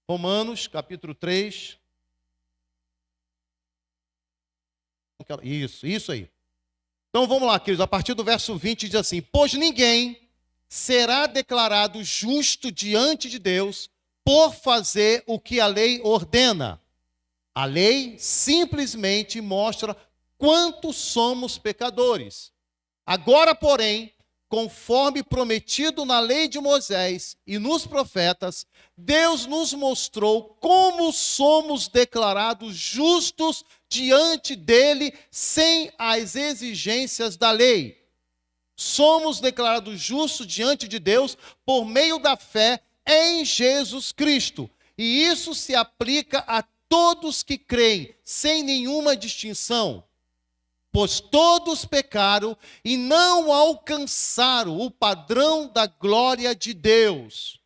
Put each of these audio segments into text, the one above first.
Romanos, capítulo 3. Isso aí. Então vamos lá, queridos, a partir do verso 20 diz assim: pois ninguém será declarado justo diante de Deus por fazer o que a lei ordena. A lei simplesmente mostra quanto somos pecadores. Agora, porém, conforme prometido na lei de Moisés e nos profetas, Deus nos mostrou como somos declarados justos diante dele sem as exigências da lei. Somos declarados justos diante de Deus por meio da fé em Jesus Cristo. E isso se aplica a todos que creem, sem nenhuma distinção. Pois todos pecaram e não alcançaram o padrão da glória de Deus.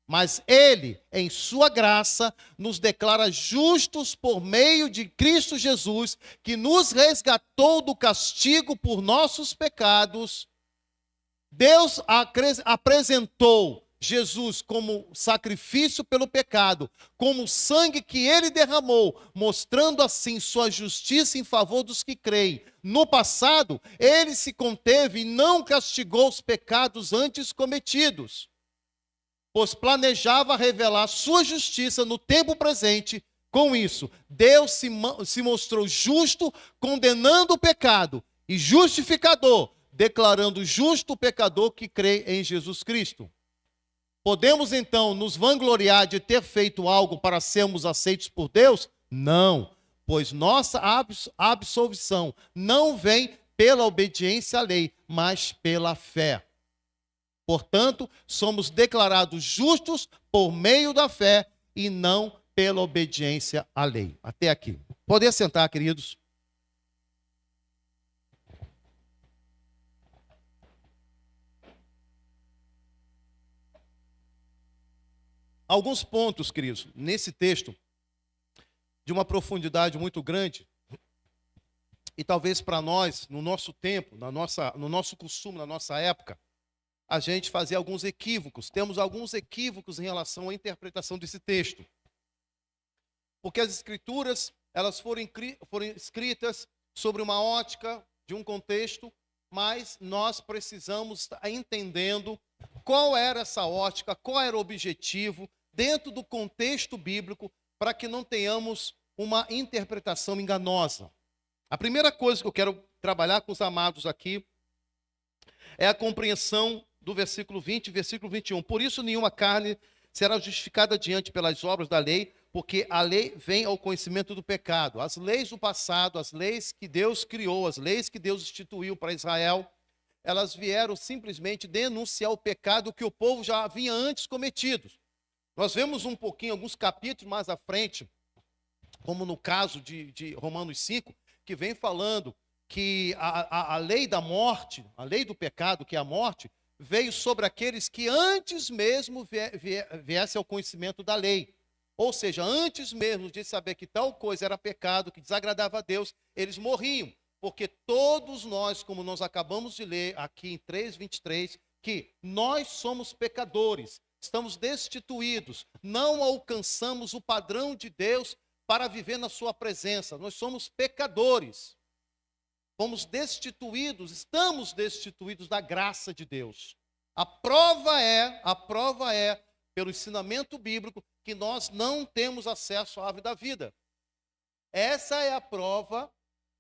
Mas Ele, em sua graça, nos declara justos por meio de Cristo Jesus, que nos resgatou do castigo por nossos pecados. Deus apresentou Jesus como sacrifício pelo pecado, como o sangue que ele derramou, mostrando assim sua justiça em favor dos que creem. No passado, ele se conteve e não castigou os pecados antes cometidos, pois planejava revelar sua justiça no tempo presente. Com isso, Deus se mostrou justo, condenando o pecado, e justificador, declarando justo o pecador que crê em Jesus Cristo. Podemos então nos vangloriar de ter feito algo para sermos aceitos por Deus? Não, pois nossa absolvição não vem pela obediência à lei, mas pela fé. Portanto, somos declarados justos por meio da fé e não pela obediência à lei. Até aqui. Podem sentar, queridos. Alguns pontos, queridos, nesse texto, de uma profundidade muito grande, e talvez para nós, no nosso tempo, no nosso costume, na nossa época, a gente fazia alguns equívocos. Temos alguns equívocos em relação à interpretação desse texto. Porque as escrituras, elas foram escritas sobre uma ótica de um contexto, mas nós precisamos estar entendendo qual era essa ótica, qual era o objetivo dentro do contexto bíblico, para que não tenhamos uma interpretação enganosa. A primeira coisa que eu quero trabalhar com os amados aqui é a compreensão do versículo 20 e versículo 21. Por isso nenhuma carne será justificada diante pelas obras da lei, porque a lei vem ao conhecimento do pecado. As leis do passado, as leis que Deus criou, as leis que Deus instituiu para Israel, elas vieram simplesmente denunciar o pecado que o povo já havia antes cometido. Nós vemos um pouquinho, alguns capítulos mais à frente, como no caso de Romanos 5, que vem falando que a lei da morte, a lei do pecado, que é a morte, veio sobre aqueles que antes mesmo viessem ao conhecimento da lei. Ou seja, antes mesmo de saber que tal coisa era pecado, que desagradava a Deus, eles morriam. Porque todos nós, como nós acabamos de ler aqui em 3:23, que nós somos pecadores, estamos destituídos, não alcançamos o padrão de Deus para viver na sua presença. Nós somos pecadores. Fomos destituídos, estamos destituídos da graça de Deus. A prova é, pelo ensinamento bíblico, que nós não temos acesso à árvore da vida. Essa é a prova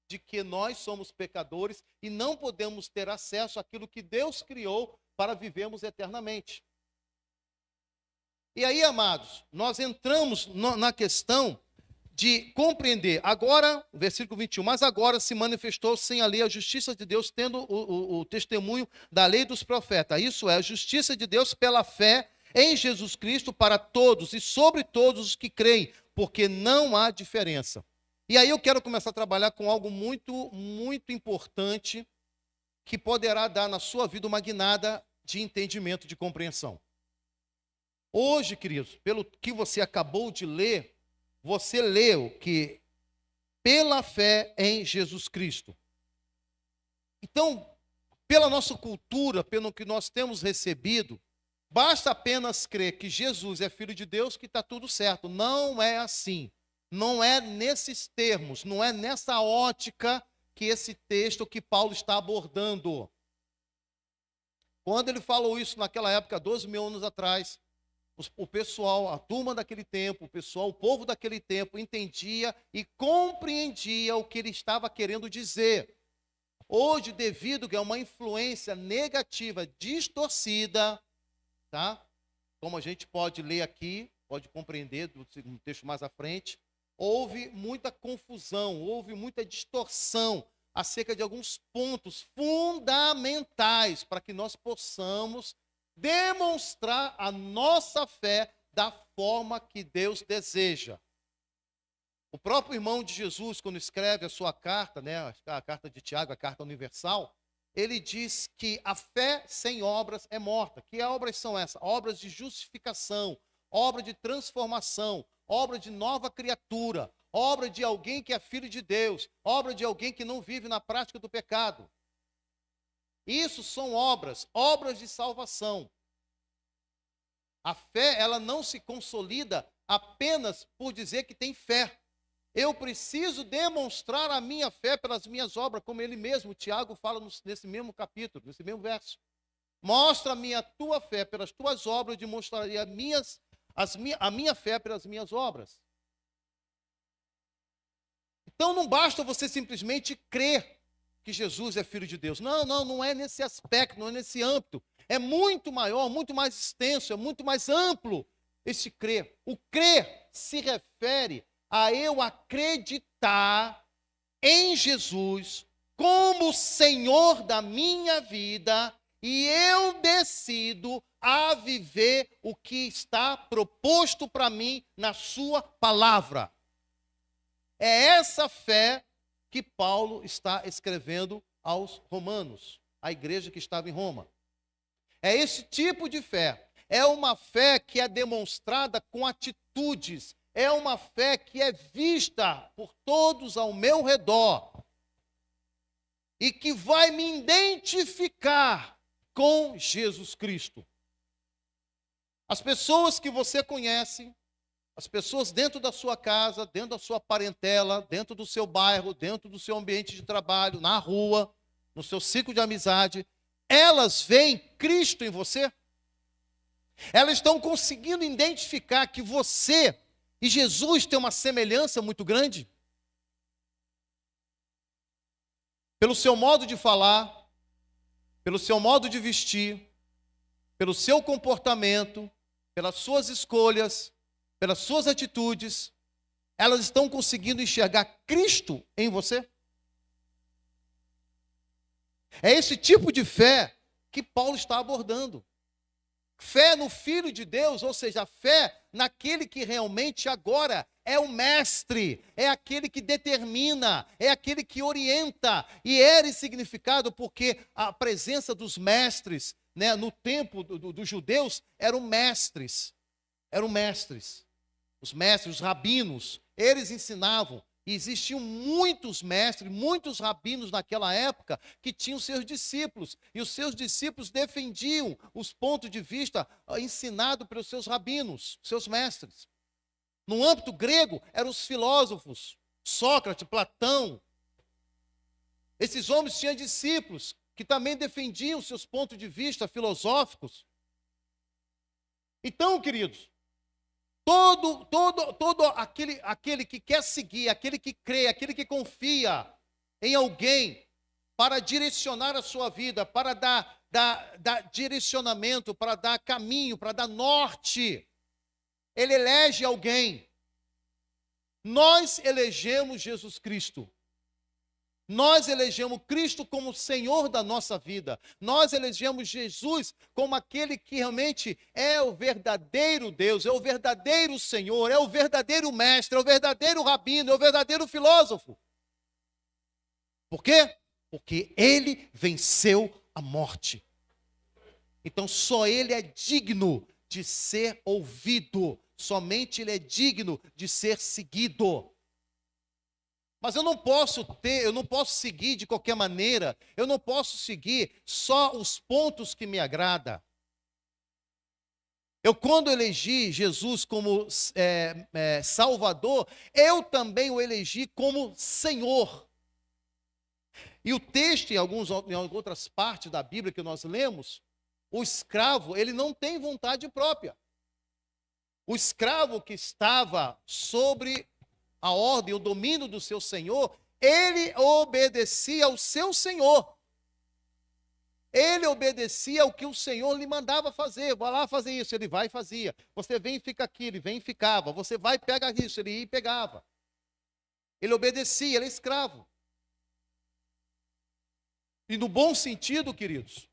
de que nós somos pecadores e não podemos ter acesso àquilo que Deus criou para vivermos eternamente. E aí, amados, nós entramos na questão de compreender. Agora, versículo 21, mas agora se manifestou sem a lei a justiça de Deus, tendo o testemunho da lei dos profetas. Isso é, a justiça de Deus pela fé em Jesus Cristo para todos e sobre todos os que creem, porque não há diferença. E aí eu quero começar a trabalhar com algo muito, muito importante, que poderá dar na sua vida uma guinada de entendimento, de compreensão. Hoje, queridos, pelo que você acabou de ler, você leu que pela fé em Jesus Cristo. Então, pela nossa cultura, pelo que nós temos recebido, Basta apenas crer que Jesus é filho de Deus que está tudo certo. Não é assim. Não é nesses termos, não é nessa ótica que esse texto que Paulo está abordando. Quando ele falou isso naquela época, 12 mil anos atrás, o pessoal, a turma daquele tempo, o pessoal, o povo daquele tempo entendia e compreendia o que ele estava querendo dizer. Hoje, devido a uma influência negativa, distorcida, tá? Como a gente pode ler aqui, pode compreender do segundo texto mais à frente, houve muita confusão, houve muita distorção acerca de alguns pontos fundamentais para que nós possamos demonstrar a nossa fé da forma que Deus deseja. O próprio irmão de Jesus, quando escreve a sua carta, né, a carta de Tiago, a carta universal, ele diz que a fé sem obras é morta. Que obras são essas? Obras de justificação, obra de transformação, obra de nova criatura, obra de alguém que é filho de Deus, obra de alguém que não vive na prática do pecado. Isso são obras, obras de salvação. A fé, ela não se consolida apenas por dizer que tem fé. Eu preciso demonstrar a minha fé pelas minhas obras, como ele mesmo, Tiago, fala nesse mesmo capítulo, nesse mesmo verso. Mostra-me a tua fé pelas tuas obras, demonstraria a minha fé pelas minhas obras. Então não basta você simplesmente crer que Jesus é filho de Deus. Não é nesse aspecto, não é nesse âmbito. É muito maior, muito mais extenso, é muito mais amplo esse crer. O crer se refere a eu acreditar em Jesus como Senhor da minha vida e eu decido a viver o que está proposto para mim na sua palavra. É essa fé que Paulo está escrevendo aos romanos, à igreja que estava em Roma. É esse tipo de fé. É uma fé que é demonstrada com atitudes. É uma fé que é vista por todos ao meu redor. E que vai me identificar com Jesus Cristo. As pessoas que você conhece, as pessoas dentro da sua casa, dentro da sua parentela, dentro do seu bairro, dentro do seu ambiente de trabalho, na rua, no seu ciclo de amizade, elas veem Cristo em você? Elas estão conseguindo identificar que você e Jesus têm uma semelhança muito grande? Pelo seu modo de falar, pelo seu modo de vestir, pelo seu comportamento, pelas suas escolhas, pelas suas atitudes, elas estão conseguindo enxergar Cristo em você? É esse tipo de fé que Paulo está abordando. Fé no Filho de Deus, ou seja, fé naquele que realmente agora é o mestre, é aquele que determina, é aquele que orienta. E era significado porque a presença dos mestres, né, no tempo dos judeus, eram mestres. Eram mestres. Os mestres, os rabinos, eles ensinavam. E existiam muitos mestres, muitos rabinos naquela época que tinham seus discípulos. E os seus discípulos defendiam os pontos de vista ensinados pelos seus rabinos, seus mestres. No âmbito grego, eram os filósofos, Sócrates, Platão. Esses homens tinham discípulos que também defendiam seus pontos de vista filosóficos. Então, queridos, todo aquele que quer seguir, aquele que crê, aquele que confia em alguém para direcionar a sua vida, para dar direcionamento, para dar caminho, para dar norte, ele elege alguém. Nós elegemos Jesus Cristo. Nós elegemos Cristo como Senhor da nossa vida. Nós elegemos Jesus como aquele que realmente é o verdadeiro Deus, é o verdadeiro Senhor, é o verdadeiro mestre, é o verdadeiro rabino, é o verdadeiro filósofo. Por quê? Porque ele venceu a morte. Então só ele é digno de ser ouvido, somente ele é digno de ser seguido. Mas eu não posso seguir de qualquer maneira, eu não posso seguir só os pontos que me agradam. Quando elegi Jesus como Salvador, eu também o elegi como Senhor. E o texto, em outras partes da Bíblia que nós lemos, o escravo, ele não tem vontade própria. O escravo que estava sobre a ordem, o domínio do seu senhor, ele obedecia ao seu senhor. Ele obedecia ao que o Senhor lhe mandava fazer. Vai lá fazer isso, ele vai e fazia. Você vem e fica aqui, ele vem e ficava. Você vai e pega isso, ele ia e pegava. Ele obedecia, ele é escravo. E no bom sentido, queridos,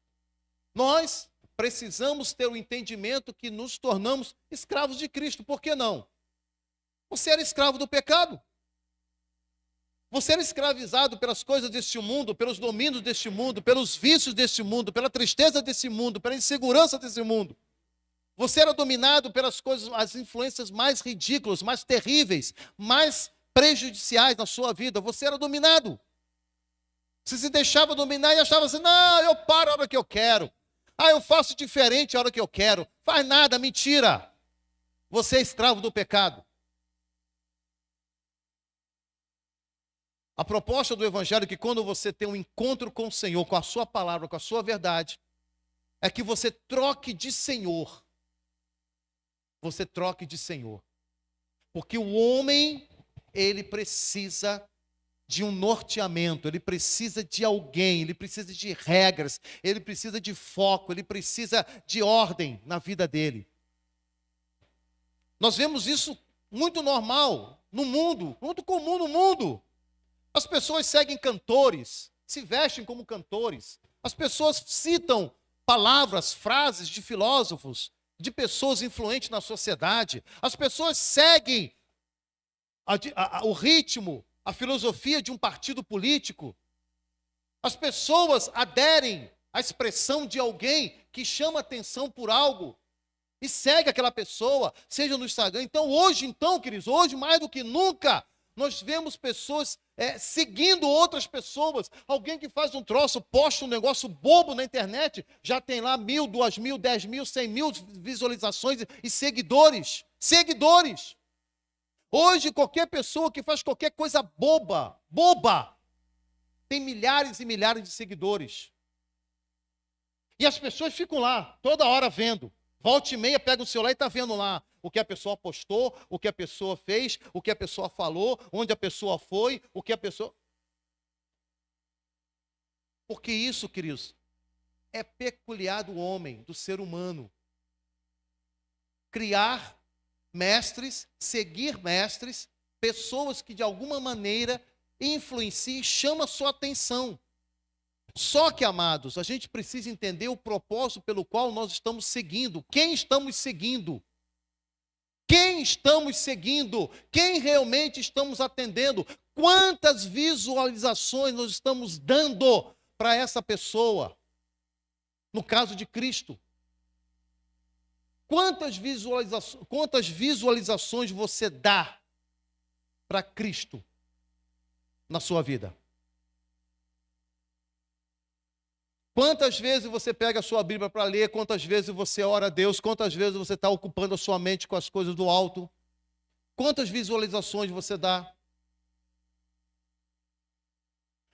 nós precisamos ter o entendimento que nos tornamos escravos de Cristo. Por que não? Você era escravo do pecado. Você era escravizado pelas coisas deste mundo, pelos domínios deste mundo, pelos vícios deste mundo, pela tristeza desse mundo, pela insegurança desse mundo. Você era dominado pelas coisas, as influências mais ridículas, mais terríveis, mais prejudiciais na sua vida. Você era dominado. Você se deixava dominar e achava assim, não, eu paro a hora que eu quero. Eu faço diferente a hora que eu quero. Faz nada, mentira. Você é escravo do pecado. A proposta do Evangelho é que quando você tem um encontro com o Senhor, com a sua palavra, com a sua verdade, é que você troque de Senhor. Você troque de Senhor. Porque o homem, ele precisa de um norteamento, ele precisa de alguém, ele precisa de regras, ele precisa de foco, ele precisa de ordem na vida dele. Nós vemos isso muito normal no mundo, muito comum no mundo. As pessoas seguem cantores, se vestem como cantores. As pessoas citam palavras, frases de filósofos, de pessoas influentes na sociedade. As pessoas seguem o ritmo, a filosofia de um partido político. As pessoas aderem à expressão de alguém que chama atenção por algo e segue aquela pessoa, seja no Instagram. Então, queridos, hoje mais do que nunca, nós vemos pessoas seguindo outras pessoas. Alguém que faz um troço, posta um negócio bobo na internet, já tem lá 1.000, 2.000, 10.000, 100.000 visualizações e seguidores. Seguidores. Hoje, qualquer pessoa que faz qualquer coisa boba, tem milhares e milhares de seguidores. E as pessoas ficam lá, toda hora vendo. Volta e meia, pega o celular e está vendo lá o que a pessoa postou, o que a pessoa fez, o que a pessoa falou, onde a pessoa foi, o que a pessoa... Porque isso, queridos, é peculiar do homem, do ser humano. Criar mestres, seguir mestres, pessoas que de alguma maneira influenciam e chamam a sua atenção. Só que, amados, a gente precisa entender o propósito pelo qual nós estamos seguindo. Quem estamos seguindo? Quem estamos seguindo? Quem realmente estamos atendendo? Quantas visualizações nós estamos dando para essa pessoa? No caso de Cristo. Quantas visualizações você dá para Cristo na sua vida? Quantas vezes você pega a sua Bíblia para ler, quantas vezes você ora a Deus, quantas vezes você está ocupando a sua mente com as coisas do alto? Quantas visualizações você dá?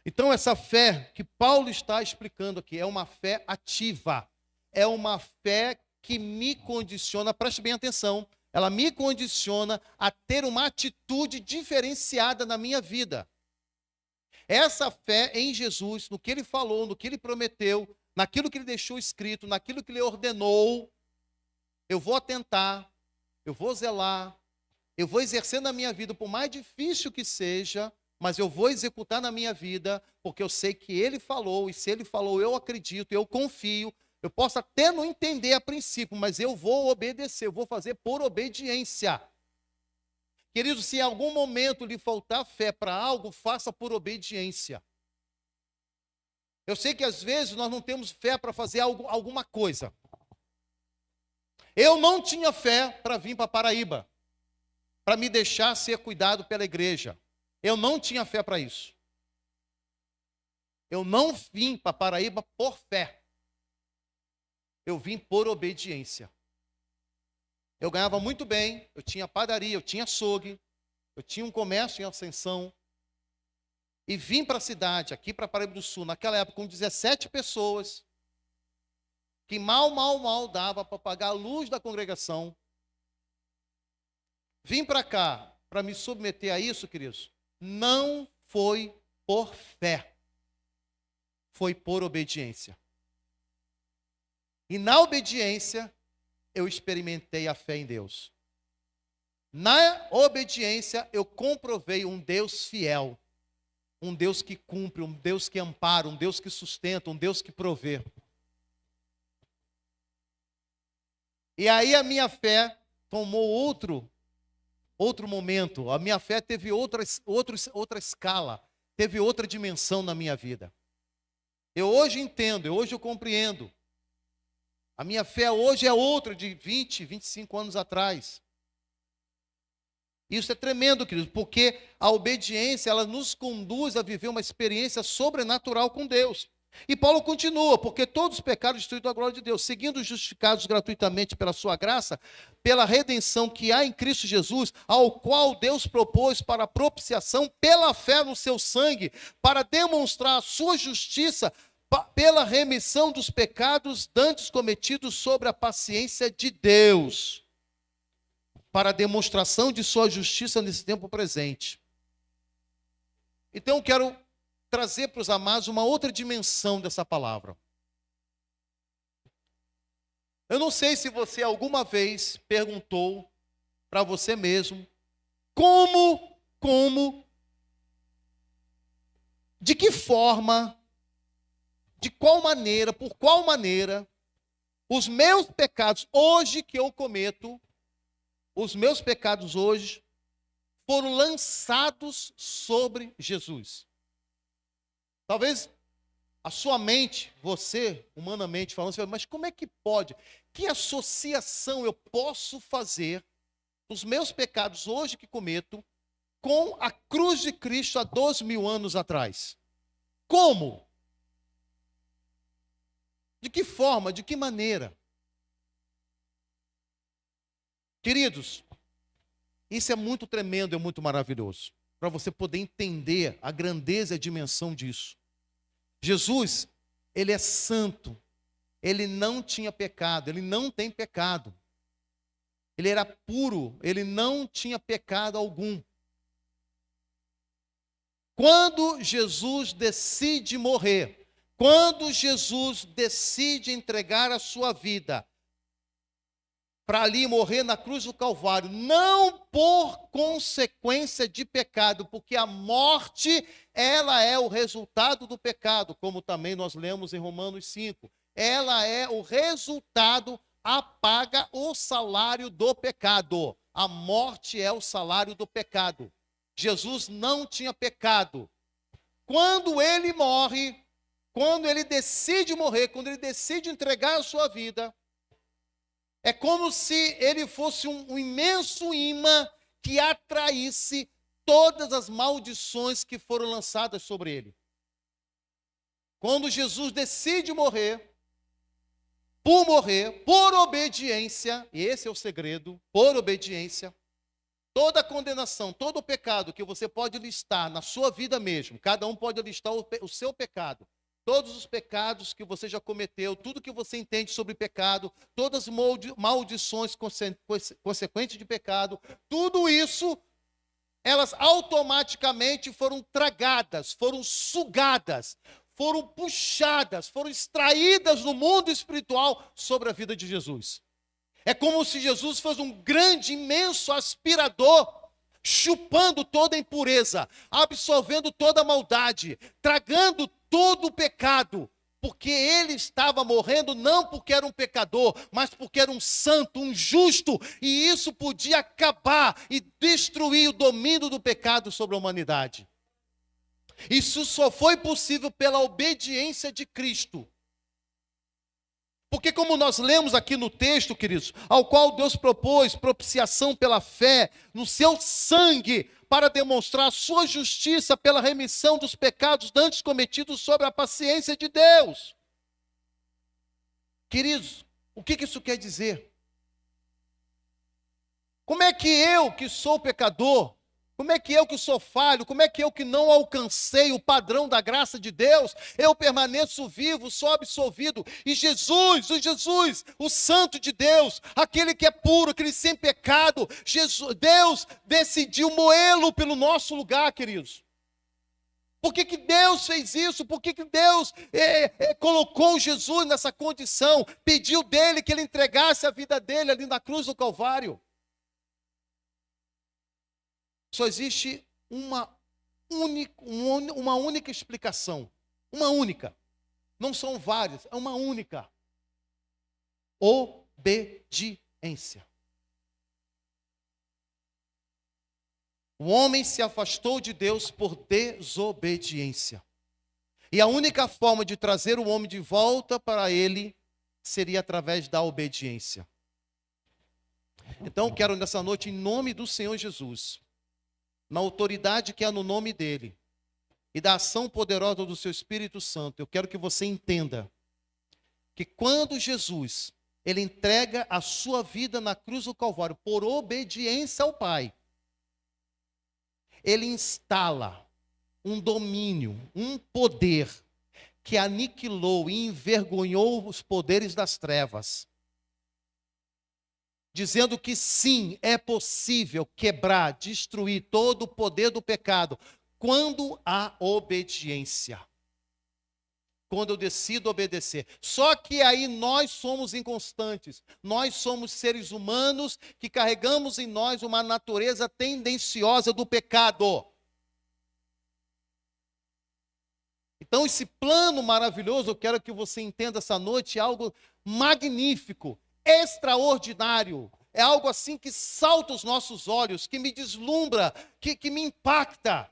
Então essa fé que Paulo está explicando aqui é uma fé ativa, é uma fé que me condiciona, preste bem atenção, ela me condiciona a ter uma atitude diferenciada na minha vida. Essa fé em Jesus, no que ele falou, no que ele prometeu, naquilo que ele deixou escrito, naquilo que ele ordenou, eu vou atentar, eu vou zelar, eu vou exercer na minha vida, por mais difícil que seja, mas eu vou executar na minha vida, porque eu sei que ele falou, e se ele falou, eu acredito, eu confio. Eu posso até não entender a princípio, mas eu vou obedecer, eu vou fazer por obediência. Querido, se em algum momento lhe faltar fé para algo, faça por obediência. Eu sei que às vezes nós não temos fé para fazer alguma coisa. Eu não tinha fé para vir para Paraíba, para me deixar ser cuidado pela igreja. Eu não tinha fé para isso. Eu não vim para Paraíba por fé. Eu vim por obediência. Eu ganhava muito bem, eu tinha padaria, eu tinha açougue, eu tinha um comércio em ascensão. E vim para a cidade, aqui para Paraíba do Sul, naquela época, com 17 pessoas, que mal dava para pagar a luz da congregação. Vim para cá, para me submeter a isso, queridos, não foi por fé, foi por obediência. E na obediência, eu experimentei a fé em Deus. Na obediência, eu comprovei um Deus fiel, um Deus que cumpre, um Deus que ampara, um Deus que sustenta, um Deus que provê. E aí a minha fé tomou outro momento. A minha fé teve outra escala, teve outra dimensão na minha vida. Eu hoje entendo, hoje eu compreendo. A minha fé hoje é outra de 20, 25 anos atrás. Isso é tremendo, querido, porque a obediência, ela nos conduz a viver uma experiência sobrenatural com Deus. E Paulo continua, porque todos os pecados destituídos da glória de Deus, seguindo justificados gratuitamente pela sua graça, pela redenção que há em Cristo Jesus, ao qual Deus propôs para a propiciação pela fé no seu sangue, para demonstrar a sua justiça pela remissão dos pecados dantes cometidos sobre a paciência de Deus, para a demonstração de sua justiça nesse tempo presente. Então eu quero trazer para os amados uma outra dimensão dessa palavra. Eu não sei se você alguma vez perguntou para você mesmo de que forma, de qual maneira, por qual maneira, os meus pecados hoje que eu cometo, os meus pecados hoje foram lançados sobre Jesus. Talvez a sua mente, você, humanamente falando, você fala, mas como é que pode? Que associação eu posso fazer dos meus pecados hoje que cometo com a cruz de Cristo há 2000 anos atrás? Como? De que forma? De que maneira? Queridos, isso é muito tremendo, é muito maravilhoso, para você poder entender a grandeza e a dimensão disso. Jesus, ele é santo, ele não tinha pecado, ele não tem pecado. Ele era puro, ele não tinha pecado algum. Quando Jesus decide morrer, quando Jesus decide entregar a sua vida para ali morrer na cruz do Calvário, não por consequência de pecado, porque a morte, ela é o resultado do pecado, como também nós lemos em Romanos 5. Ela é o resultado, apaga o salário do pecado. A morte é o salário do pecado. Jesus não tinha pecado. Quando ele morre, quando ele decide morrer, quando ele decide entregar a sua vida, é como se ele fosse um imenso imã que atraísse todas as maldições que foram lançadas sobre ele. Quando Jesus decide morrer, por obediência, e esse é o segredo, por obediência, toda condenação, todo o pecado que você pode listar na sua vida mesmo, cada um pode listar o seu pecado, todos os pecados que você já cometeu, tudo que você entende sobre pecado, todas as maldições consequentes de pecado, tudo isso, elas automaticamente foram tragadas, foram sugadas, foram puxadas, foram extraídas no mundo espiritual sobre a vida de Jesus. É como se Jesus fosse um grande, imenso aspirador, chupando toda a impureza, absorvendo toda a maldade, tragando todo o pecado, porque ele estava morrendo não porque era um pecador, mas porque era um santo, um justo, e isso podia acabar e destruir o domínio do pecado sobre a humanidade. Isso só foi possível pela obediência de Cristo. Porque como nós lemos aqui no texto, queridos, ao qual Deus propôs propiciação pela fé no seu sangue, para demonstrar a sua justiça pela remissão dos pecados dantes cometidos sobre a paciência de Deus. Queridos, o que isso quer dizer? Como é que eu, que sou pecador, como é que eu que sou falho, como é que eu que não alcancei o padrão da graça de Deus, eu permaneço vivo, sou absolvido, e Jesus, o Santo de Deus, aquele que é puro, aquele sem pecado, Deus decidiu moê-lo pelo nosso lugar, queridos. Por que Deus fez isso? Por que Deus colocou Jesus nessa condição? Pediu dele que ele entregasse a vida dele ali na cruz do Calvário. Só existe uma única explicação. Uma única. Não são várias, é uma única. Obediência. O homem se afastou de Deus por desobediência. E a única forma de trazer o homem de volta para ele seria através da obediência. Então, quero nessa noite, em nome do Senhor Jesus, na autoridade que há no nome dele, e da ação poderosa do seu Espírito Santo, eu quero que você entenda que quando Jesus, ele entrega a sua vida na cruz do Calvário por obediência ao Pai, ele instala um domínio, um poder que aniquilou e envergonhou os poderes das trevas, dizendo que sim, é possível quebrar, destruir todo o poder do pecado, quando há obediência. Quando eu decido obedecer. Só que aí nós somos inconstantes. Nós somos seres humanos que carregamos em nós uma natureza tendenciosa do pecado. Então esse plano maravilhoso, eu quero que você entenda essa noite, é algo magnífico, extraordinário. É algo assim que salta os nossos olhos, que me deslumbra, que me impacta.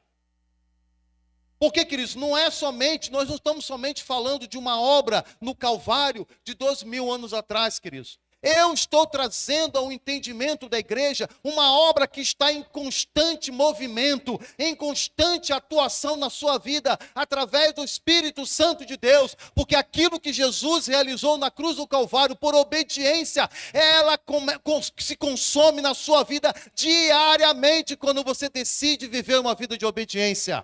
Porque, queridos, nós não estamos somente falando de uma obra no Calvário de 2000 anos atrás, queridos. Eu estou trazendo ao entendimento da igreja uma obra que está em constante movimento, em constante atuação na sua vida, através do Espírito Santo de Deus, porque aquilo que Jesus realizou na cruz do Calvário por obediência, ela se consome na sua vida diariamente quando você decide viver uma vida de obediência.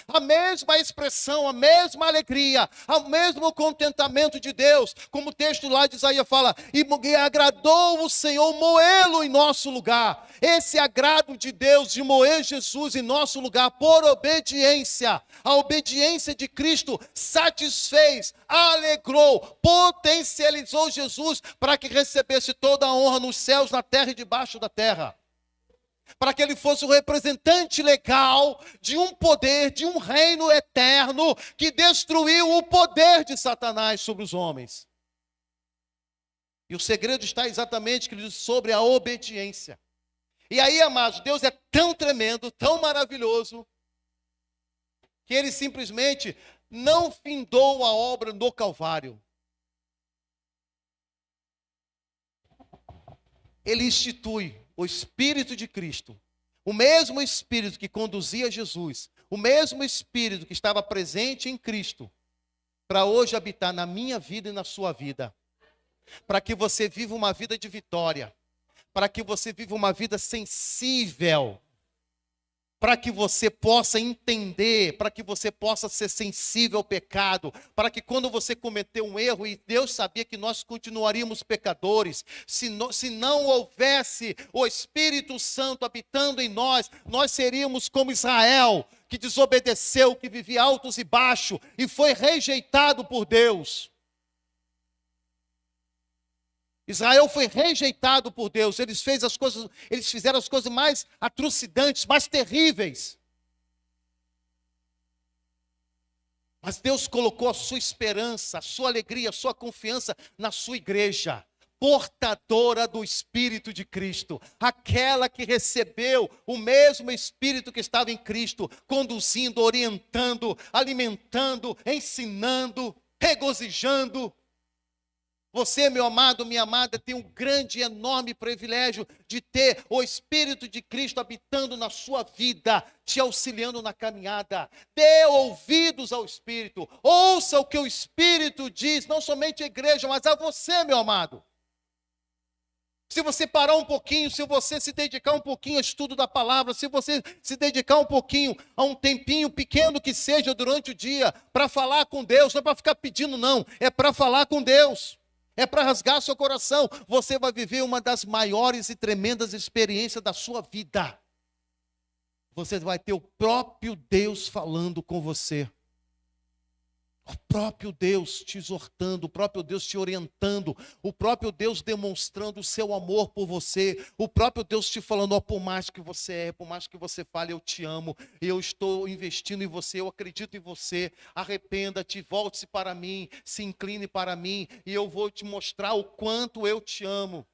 A mesma expressão, a mesma alegria, o mesmo contentamento de Deus, como o texto lá de Isaías fala, e agradou o Senhor moê-lo em nosso lugar. Esse agrado de Deus de moer Jesus em nosso lugar por obediência, a obediência de Cristo satisfez, alegrou, potencializou Jesus para que recebesse toda a honra nos céus, na terra e debaixo da terra. Para que ele fosse o representante legal de um poder, de um reino eterno, que destruiu o poder de Satanás sobre os homens. E o segredo está exatamente, queridos, sobre a obediência. E aí, amados, Deus é tão tremendo, tão maravilhoso, que ele simplesmente não findou a obra no Calvário. Ele institui o Espírito de Cristo, o mesmo Espírito que conduzia Jesus, o mesmo Espírito que estava presente em Cristo, para hoje habitar na minha vida e na sua vida, para que você viva uma vida de vitória, para que você viva uma vida sensível, para que você possa entender, para que você possa ser sensível ao pecado, para que quando você cometer um erro, e Deus sabia que nós continuaríamos pecadores, se não houvesse o Espírito Santo habitando em nós, nós seríamos como Israel, que desobedeceu, que vivia altos e baixos, e foi rejeitado por Deus. Israel foi rejeitado por Deus, eles fizeram as coisas mais atrocidades, mais terríveis. Mas Deus colocou a sua esperança, a sua alegria, a sua confiança na sua igreja, portadora do Espírito de Cristo, aquela que recebeu o mesmo Espírito que estava em Cristo, conduzindo, orientando, alimentando, ensinando, regozijando. Você, meu amado, minha amada, tem um grande e enorme privilégio de ter o Espírito de Cristo habitando na sua vida, te auxiliando na caminhada. Dê ouvidos ao Espírito, ouça o que o Espírito diz, não somente à igreja, mas a você, meu amado. Se você parar um pouquinho, se você se dedicar um pouquinho ao estudo da palavra, se você se dedicar um pouquinho a um tempinho pequeno que seja durante o dia, para falar com Deus, não é para ficar pedindo não, é para falar com Deus, é para rasgar seu coração, você vai viver uma das maiores e tremendas experiências da sua vida. Você vai ter o próprio Deus falando com você. O próprio Deus te exortando, o próprio Deus te orientando, o próprio Deus demonstrando o seu amor por você, o próprio Deus te falando, ó, por mais que você erre, por mais que você fale, eu te amo, eu estou investindo em você, eu acredito em você, arrependa-te, volte-se para mim, se incline para mim, e eu vou te mostrar o quanto eu te amo.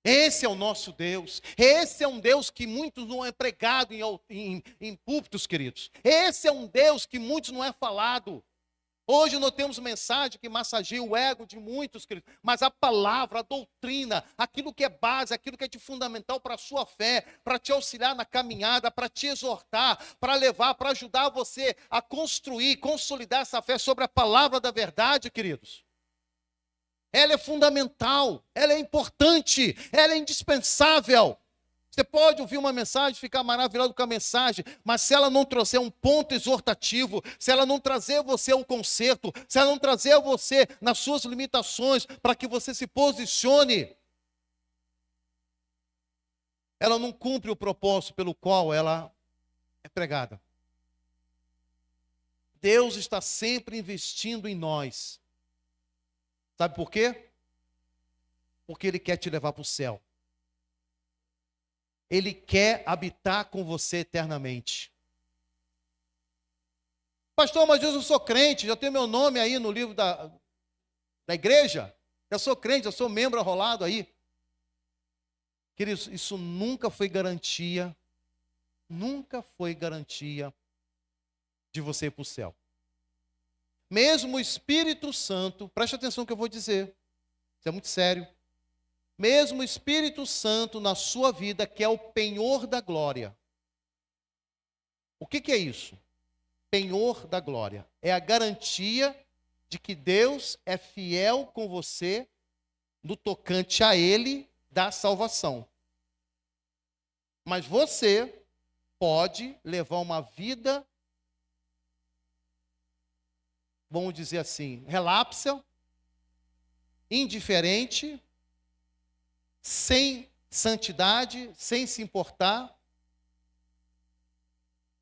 Esse é o nosso Deus. Esse é um Deus que muitos não é pregado em púlpitos, queridos. Esse é um Deus que muitos não é falado. Hoje nós temos mensagem que massageia o ego de muitos, queridos. Mas a palavra, a doutrina, aquilo que é base, aquilo que é de fundamental para a sua fé, para te auxiliar na caminhada, para te exortar, para levar, para ajudar você a construir, consolidar essa fé sobre a palavra da verdade, queridos. Ela é fundamental, ela é importante, ela é indispensável. Você pode ouvir uma mensagem, ficar maravilhado com a mensagem, mas se ela não trouxer um ponto exortativo, se ela não trazer você ao conserto, se ela não trazer você nas suas limitações, para que você se posicione, ela não cumpre o propósito pelo qual ela é pregada. Deus está sempre investindo em nós. Sabe por quê? Porque Ele quer te levar para o céu. Ele quer habitar com você eternamente. Pastor, mas eu sou crente, já tenho meu nome aí no livro da igreja. Já sou crente, já sou membro arrolado aí. Queridos, isso nunca foi garantia de você ir para o céu. Mesmo o Espírito Santo, preste atenção no que eu vou dizer, isso é muito sério. Mesmo o Espírito Santo na sua vida, que é o penhor da glória. O que é isso? Penhor da glória. É a garantia de que Deus é fiel com você no tocante a Ele da salvação. Mas você pode levar uma vida, vamos dizer assim, relapsa, indiferente, sem santidade, sem se importar.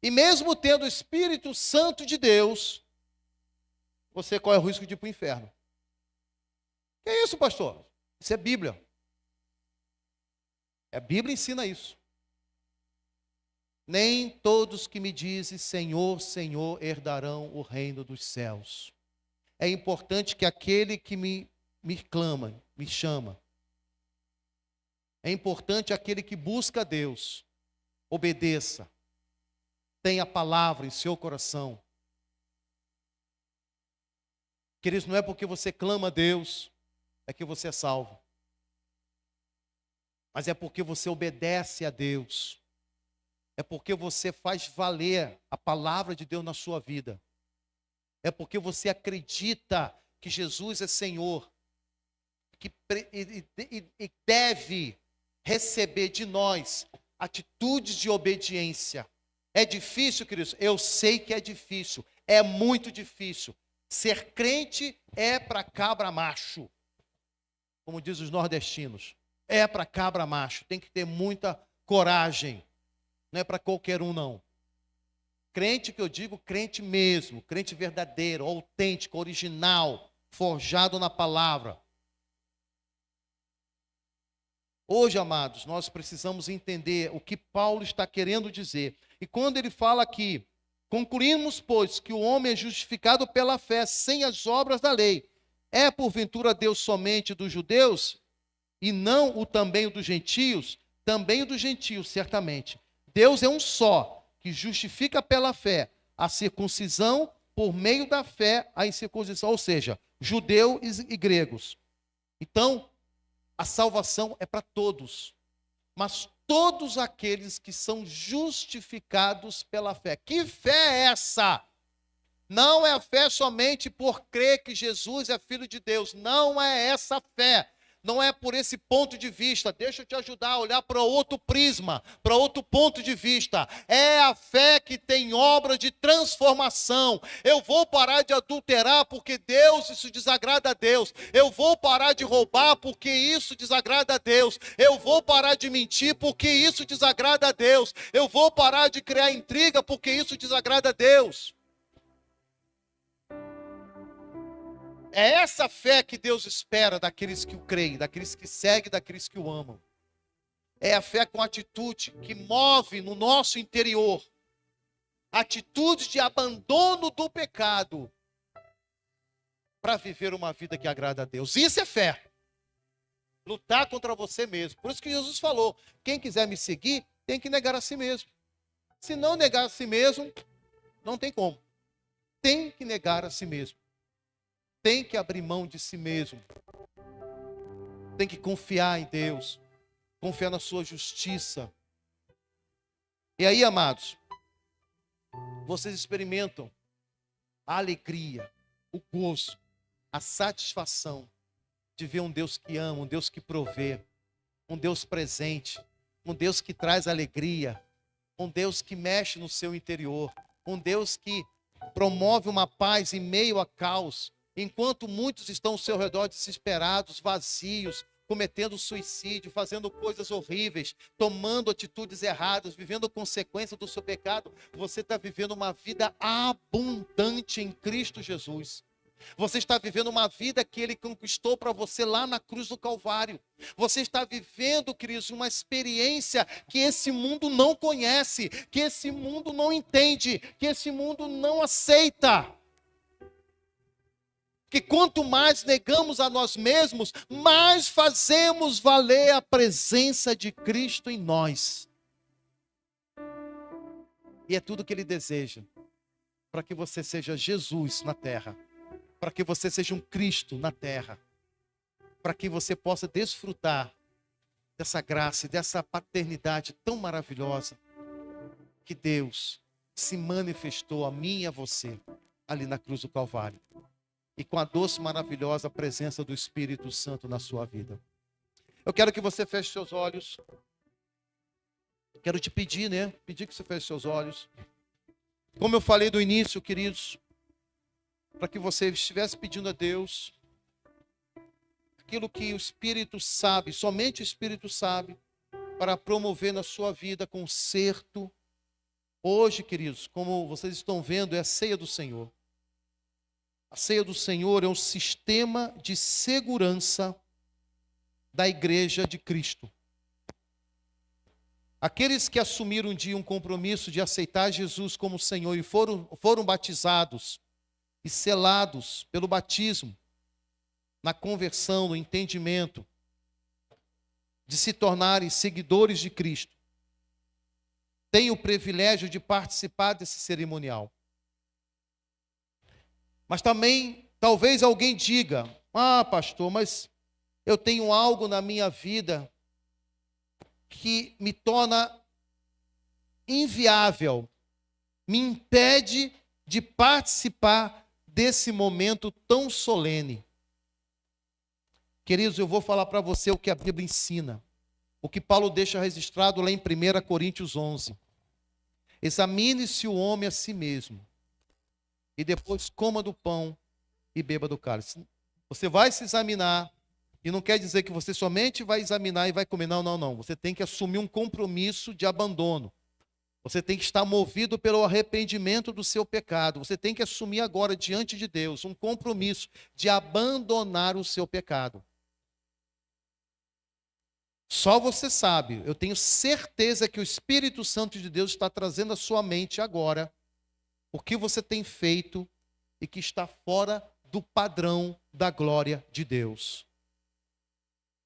E mesmo tendo o Espírito Santo de Deus, você corre o risco de ir para o inferno. Que é isso, pastor? Isso é Bíblia. A Bíblia ensina isso. Nem todos que me dizem Senhor, Senhor, herdarão o reino dos céus. É importante que aquele que me clama, me chama. É importante aquele que busca a Deus, obedeça. Tenha a palavra em seu coração. Queridos, não é porque você clama a Deus, é que você é salvo. Mas é porque você obedece a Deus. É porque você faz valer a palavra de Deus na sua vida. É porque você acredita que Jesus é Senhor. E deve receber de nós atitudes de obediência. É difícil, queridos? Eu sei que é difícil. É muito difícil. Ser crente é para cabra macho. Como diz os nordestinos. É para cabra macho. Tem que ter muita coragem. Não é para qualquer um, não. Crente que eu digo, crente mesmo. Crente verdadeiro, autêntico, original. Forjado na palavra. Hoje, amados, nós precisamos entender o que Paulo está querendo dizer. E quando ele fala aqui, concluímos, pois, que o homem é justificado pela fé, sem as obras da lei. É, porventura, Deus somente dos judeus, e não o também o dos gentios? Também o dos gentios, certamente. Deus é um só, que justifica pela fé a circuncisão, por meio da fé a incircuncisão, ou seja, judeus e gregos. Então, a salvação é para todos, mas todos aqueles que são justificados pela fé. Que fé é essa? Não é a fé somente por crer que Jesus é Filho de Deus. Não é essa fé. Não é por esse ponto de vista. Deixa eu te ajudar a olhar para outro prisma, para outro ponto de vista. É a fé que tem obra de transformação. Eu vou parar de adulterar porque isso desagrada a Deus. Eu vou parar de roubar porque isso desagrada a Deus. Eu vou parar de mentir porque isso desagrada a Deus. Eu vou parar de criar intriga porque isso desagrada a Deus. É essa fé que Deus espera daqueles que o creem, daqueles que seguem, daqueles que o amam. É a fé com atitude que move no nosso interior atitude de abandono do pecado para viver uma vida que agrada a Deus. Isso é fé. Lutar contra você mesmo. Por isso que Jesus falou: quem quiser me seguir, tem que negar a si mesmo. Se não negar a si mesmo, não tem como. Tem que negar a si mesmo. Tem que abrir mão de si mesmo. Tem que confiar em Deus. Confiar na sua justiça. E aí, amados, vocês experimentam a alegria, o gozo, a satisfação de ver um Deus que ama, um Deus que provê, um Deus presente, um Deus que traz alegria, um Deus que mexe no seu interior, um Deus que promove uma paz em meio a caos, enquanto muitos estão ao seu redor desesperados, vazios, cometendo suicídio, fazendo coisas horríveis, tomando atitudes erradas, vivendo consequência do seu pecado. Você está vivendo uma vida abundante em Cristo Jesus. Você está vivendo uma vida que Ele conquistou para você lá na cruz do Calvário. Você está vivendo, queridos, uma experiência que esse mundo não conhece, que esse mundo não entende, que esse mundo não aceita. Que quanto mais negamos a nós mesmos, mais fazemos valer a presença de Cristo em nós. E é tudo que Ele deseja, para que você seja Jesus na terra, para que você seja um Cristo na terra, para que você possa desfrutar dessa graça e dessa paternidade tão maravilhosa que Deus se manifestou a mim e a você ali na cruz do Calvário. E com a doce, maravilhosa presença do Espírito Santo na sua vida. Eu quero que você feche seus olhos. Quero te pedir, Pedir que você feche seus olhos. Como eu falei do início, queridos, para que você estivesse pedindo a Deus aquilo que o Espírito sabe, somente o Espírito sabe, para promover na sua vida conserto. Hoje, queridos, como vocês estão vendo, é a ceia do Senhor. A ceia do Senhor é um sistema de segurança da igreja de Cristo. Aqueles que assumiram um dia um compromisso de aceitar Jesus como Senhor e foram batizados e selados pelo batismo, na conversão, no entendimento, de se tornarem seguidores de Cristo, têm o privilégio de participar desse cerimonial. Mas também, talvez alguém diga: ah, pastor, mas eu tenho algo na minha vida que me torna inviável, me impede de participar desse momento tão solene. Queridos, eu vou falar para você o que a Bíblia ensina, o que Paulo deixa registrado lá em 1 Coríntios 11. Examine-se o homem a si mesmo, e depois coma do pão e beba do cálice. Você vai se examinar, e não quer dizer que você somente vai examinar e vai comer. Não, não, não. Você tem que assumir um compromisso de abandono. Você tem que estar movido pelo arrependimento do seu pecado. Você tem que assumir agora diante de Deus um compromisso de abandonar o seu pecado. Só você sabe. Eu tenho certeza que o Espírito Santo de Deus está trazendo à sua mente agora o que você tem feito e que está fora do padrão da glória de Deus.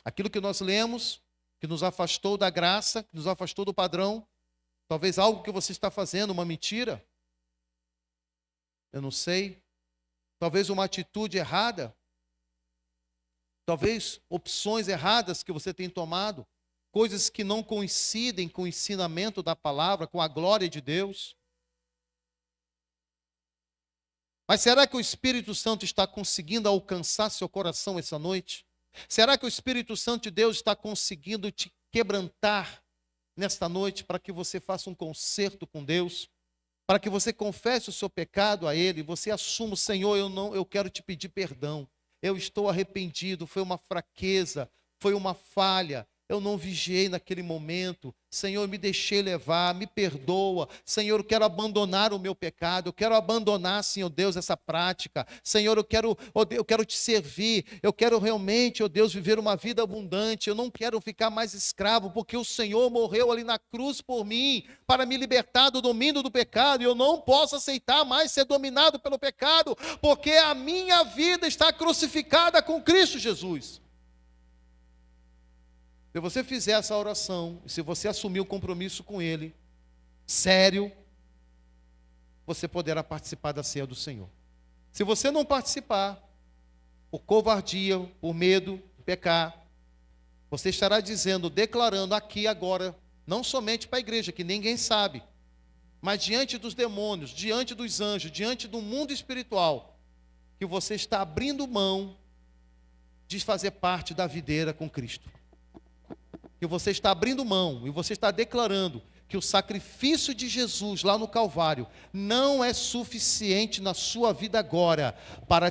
Aquilo que nós lemos, que nos afastou da graça, que nos afastou do padrão, talvez algo que você está fazendo, uma mentira, eu não sei, talvez uma atitude errada, talvez opções erradas que você tem tomado, coisas que não coincidem com o ensinamento da palavra, com a glória de Deus. Mas será que o Espírito Santo está conseguindo alcançar seu coração essa noite? Será que o Espírito Santo de Deus está conseguindo te quebrantar nesta noite para que você faça um concerto com Deus? Para que você confesse o seu pecado a Ele, você assuma: Senhor, eu quero te pedir perdão. Eu estou arrependido, foi uma fraqueza, foi uma falha. Eu não vigiei naquele momento. Senhor, eu me deixei levar, me perdoa. Senhor, eu quero abandonar o meu pecado. Eu quero abandonar, Senhor Deus, essa prática. Senhor, eu quero te servir. Eu quero realmente, ó Deus, viver uma vida abundante. Eu não quero ficar mais escravo, porque o Senhor morreu ali na cruz por mim, para me libertar do domínio do pecado. E eu não posso aceitar mais ser dominado pelo pecado, porque a minha vida está crucificada com Cristo Jesus. Se você fizer essa oração, e se você assumir o compromisso com Ele, sério, você poderá participar da ceia do Senhor. Se você não participar, por covardia, por medo de pecar, você estará dizendo, declarando aqui agora, não somente para a igreja, que ninguém sabe, mas diante dos demônios, diante dos anjos, diante do mundo espiritual, que você está abrindo mão de fazer parte da videira com Cristo. Que você está abrindo mão e você está declarando que o sacrifício de Jesus lá no Calvário não é suficiente na sua vida agora para...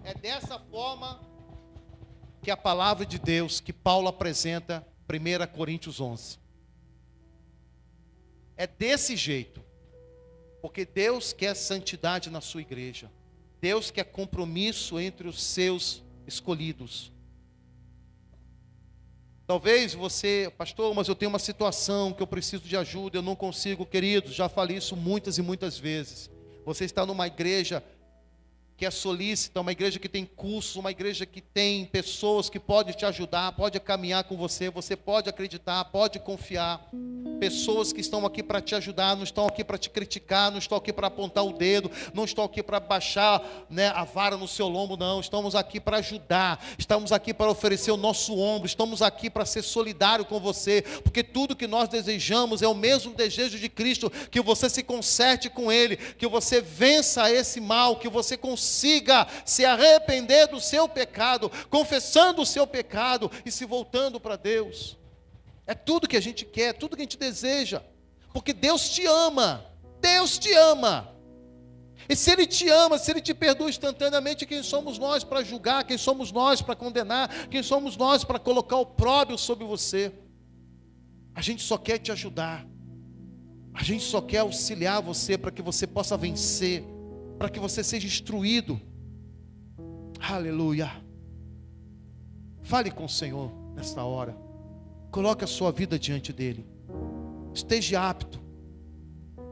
É dessa forma que a palavra de Deus, que Paulo apresenta, 1 Coríntios 11. É desse jeito, porque Deus quer santidade na sua igreja. Deus quer compromisso entre os seus escolhidos. Talvez você, pastor, mas eu tenho uma situação que eu preciso de ajuda, eu não consigo, queridos, já falei isso muitas e muitas vezes. Você está numa igreja que é solícita, uma igreja que tem curso, uma igreja que tem pessoas que podem te ajudar, pode caminhar com você, você pode acreditar, pode confiar. Pessoas que estão aqui para te ajudar, não estão aqui para te criticar, não estão aqui para apontar o dedo, não estão aqui para baixar, a vara no seu lombo, não. Estamos aqui para ajudar, estamos aqui para oferecer o nosso ombro, estamos aqui para ser solidário com você, porque tudo que nós desejamos é o mesmo desejo de Cristo, que você se conserte com Ele, que você vença esse mal, que você consiga se arrepender do seu pecado, confessando o seu pecado e se voltando para Deus. É tudo que a gente quer, tudo que a gente deseja, porque Deus te ama, Deus te ama. E se Ele te ama, se Ele te perdoa instantaneamente, quem somos nós para julgar, quem somos nós para condenar, quem somos nós para colocar o opróbrio sobre você? A gente só quer te ajudar, a gente só quer auxiliar você para que você possa vencer, para que você seja instruído. Aleluia. Fale com o Senhor nesta hora. Coloque a sua vida diante dEle. Esteja apto.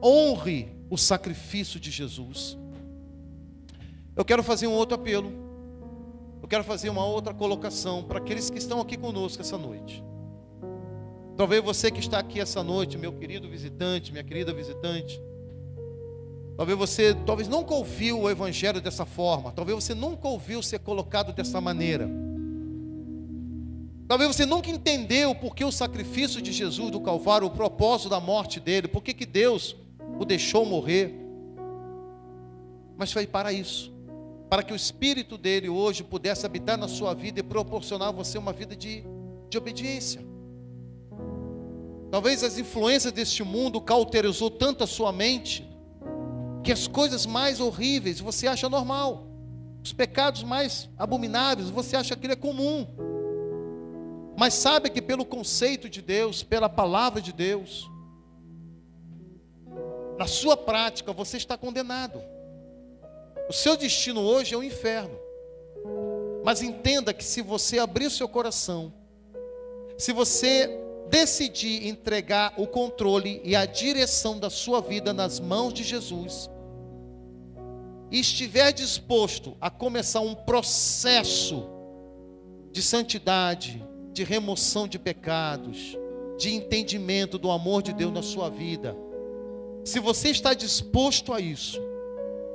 Honre o sacrifício de Jesus. Eu quero fazer um outro apelo. Eu quero fazer uma outra colocação para aqueles que estão aqui conosco essa noite. Talvez você que está aqui essa noite, meu querido visitante, minha querida visitante, talvez você nunca ouviu o Evangelho dessa forma. Talvez você nunca ouviu ser colocado dessa maneira. Talvez você nunca entendeu por que o sacrifício de Jesus do Calvário, o propósito da morte dele, por que Deus o deixou morrer. Mas foi para isso, para que o Espírito dele hoje pudesse habitar na sua vida e proporcionar a você uma vida de obediência. Talvez as influências deste mundo cauterizou tanto a sua mente, que as coisas mais horríveis você acha normal, os pecados mais abomináveis você acha que ele é comum. Mas sabe que pelo conceito de Deus, pela palavra de Deus, na sua prática você está condenado. O seu destino hoje é o inferno. Mas entenda que se você abrir o seu coração, se você decidir entregar o controle e a direção da sua vida nas mãos de Jesus, e estiver disposto a começar um processo de santidade, de remoção de pecados, de entendimento do amor de Deus na sua vida, se você está disposto a isso,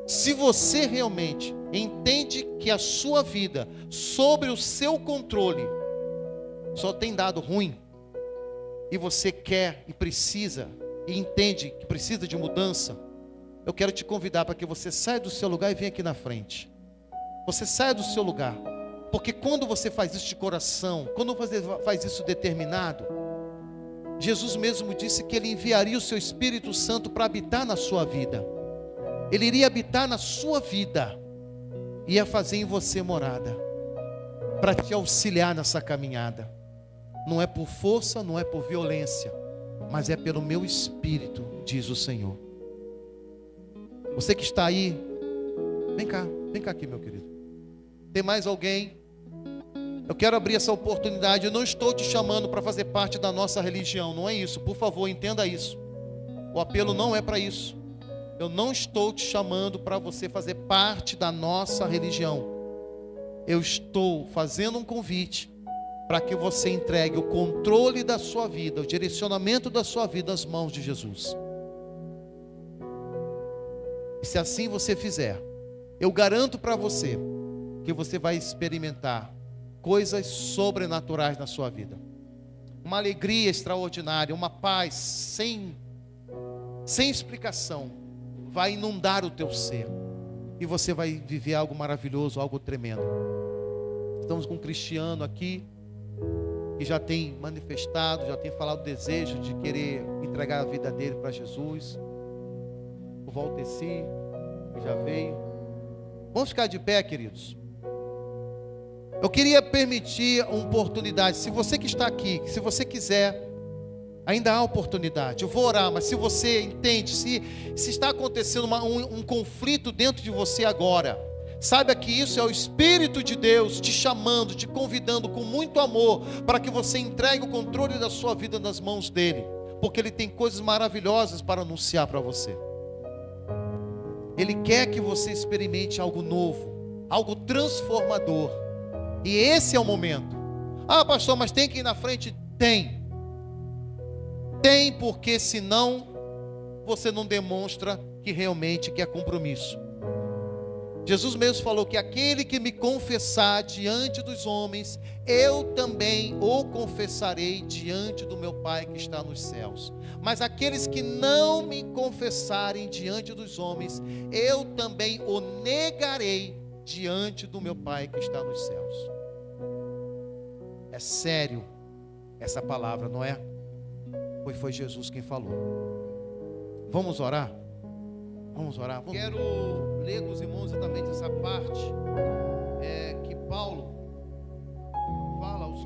se você realmente entende que a sua vida, sobre o seu controle, só tem dado ruim, e você quer e precisa, e entende que precisa de mudança, eu quero te convidar para que você saia do seu lugar e venha aqui na frente. Você saia do seu lugar, porque quando você faz isso de coração, quando você faz isso determinado, Jesus mesmo disse que Ele enviaria o seu Espírito Santo para habitar na sua vida. Ele iria habitar na sua vida, ia fazer em você morada, para te auxiliar nessa caminhada. Não é por força, não é por violência, mas é pelo meu Espírito, diz o Senhor. Você que está aí, vem cá aqui, meu querido. Tem mais alguém? Eu quero abrir essa oportunidade. Eu não estou te chamando para fazer parte da nossa religião, não é isso, por favor, entenda isso. O apelo não é para isso. Eu não estou te chamando para você fazer parte da nossa religião. Eu estou fazendo um convite para que você entregue o controle da sua vida, o direcionamento da sua vida às mãos de Jesus. E se assim você fizer, eu garanto para você que você vai experimentar coisas sobrenaturais na sua vida. Uma alegria extraordinária, uma paz sem explicação, vai inundar o teu ser. E você vai viver algo maravilhoso, algo tremendo. Estamos com um cristiano aqui, que já tem manifestado, já tem falado o desejo de querer entregar a vida dele para Jesus. O Valteci, que já veio. Vamos ficar de pé, queridos. Eu queria permitir uma oportunidade. Se você que está aqui, se você quiser, ainda há oportunidade. Eu vou orar, mas se você entende, se está acontecendo um conflito dentro de você agora, saiba que isso é o Espírito de Deus te chamando, te convidando com muito amor, para que você entregue o controle da sua vida nas mãos dele, porque ele tem coisas maravilhosas para anunciar para você. Ele quer que você experimente algo novo, algo transformador. E esse é o momento. Ah, pastor, mas tem que ir na frente? Tem, porque senão você não demonstra que realmente quer compromisso. Jesus mesmo falou que aquele que me confessar diante dos homens, eu também o confessarei diante do meu Pai que está nos céus. Mas aqueles que não me confessarem diante dos homens, eu também o negarei diante do meu Pai que está nos céus. É sério essa palavra, não é? Pois foi Jesus quem falou. Vamos orar? Vamos orar. Quero ler com os irmãos exatamente essa parte que Paulo fala aos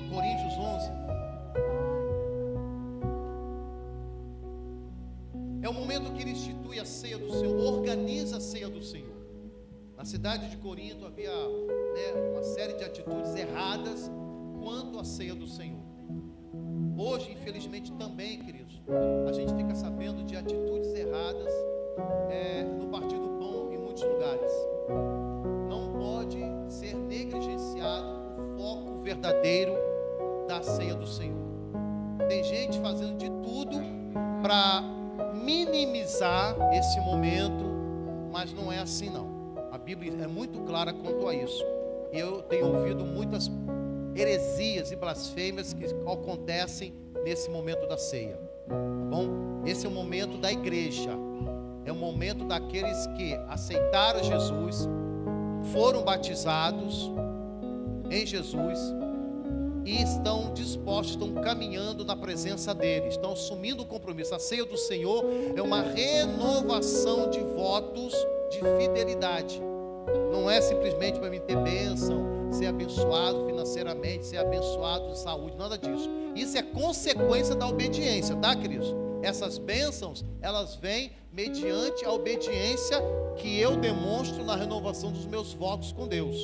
Coríntios 11. É o momento que ele institui a ceia do Senhor, organiza a ceia do Senhor. Na cidade de Corinto havia uma série de atitudes erradas quanto à ceia do Senhor. Hoje, infelizmente, também, queridos, a gente fica sabendo de atitudes erradas no partir do pão em muitos lugares. Não pode ser negligenciado o foco verdadeiro da ceia do Senhor. Tem gente fazendo de tudo para minimizar esse momento, mas não é assim não. A Bíblia é muito clara quanto a isso. Eu tenho ouvido muitas heresias e blasfêmias que acontecem nesse momento da ceia. Tá bom? Esse é o momento da igreja. É o momento daqueles que aceitaram Jesus, foram batizados em Jesus e estão dispostos, estão caminhando na presença dele, estão assumindo o compromisso. A ceia do Senhor é uma renovação de votos de fidelidade. Não é simplesmente para me ter bênção, ser abençoado financeiramente, ser abençoado em saúde, nada disso. Isso é consequência da obediência, tá, queridos? Essas bênçãos, elas vêm mediante a obediência que eu demonstro na renovação dos meus votos com Deus.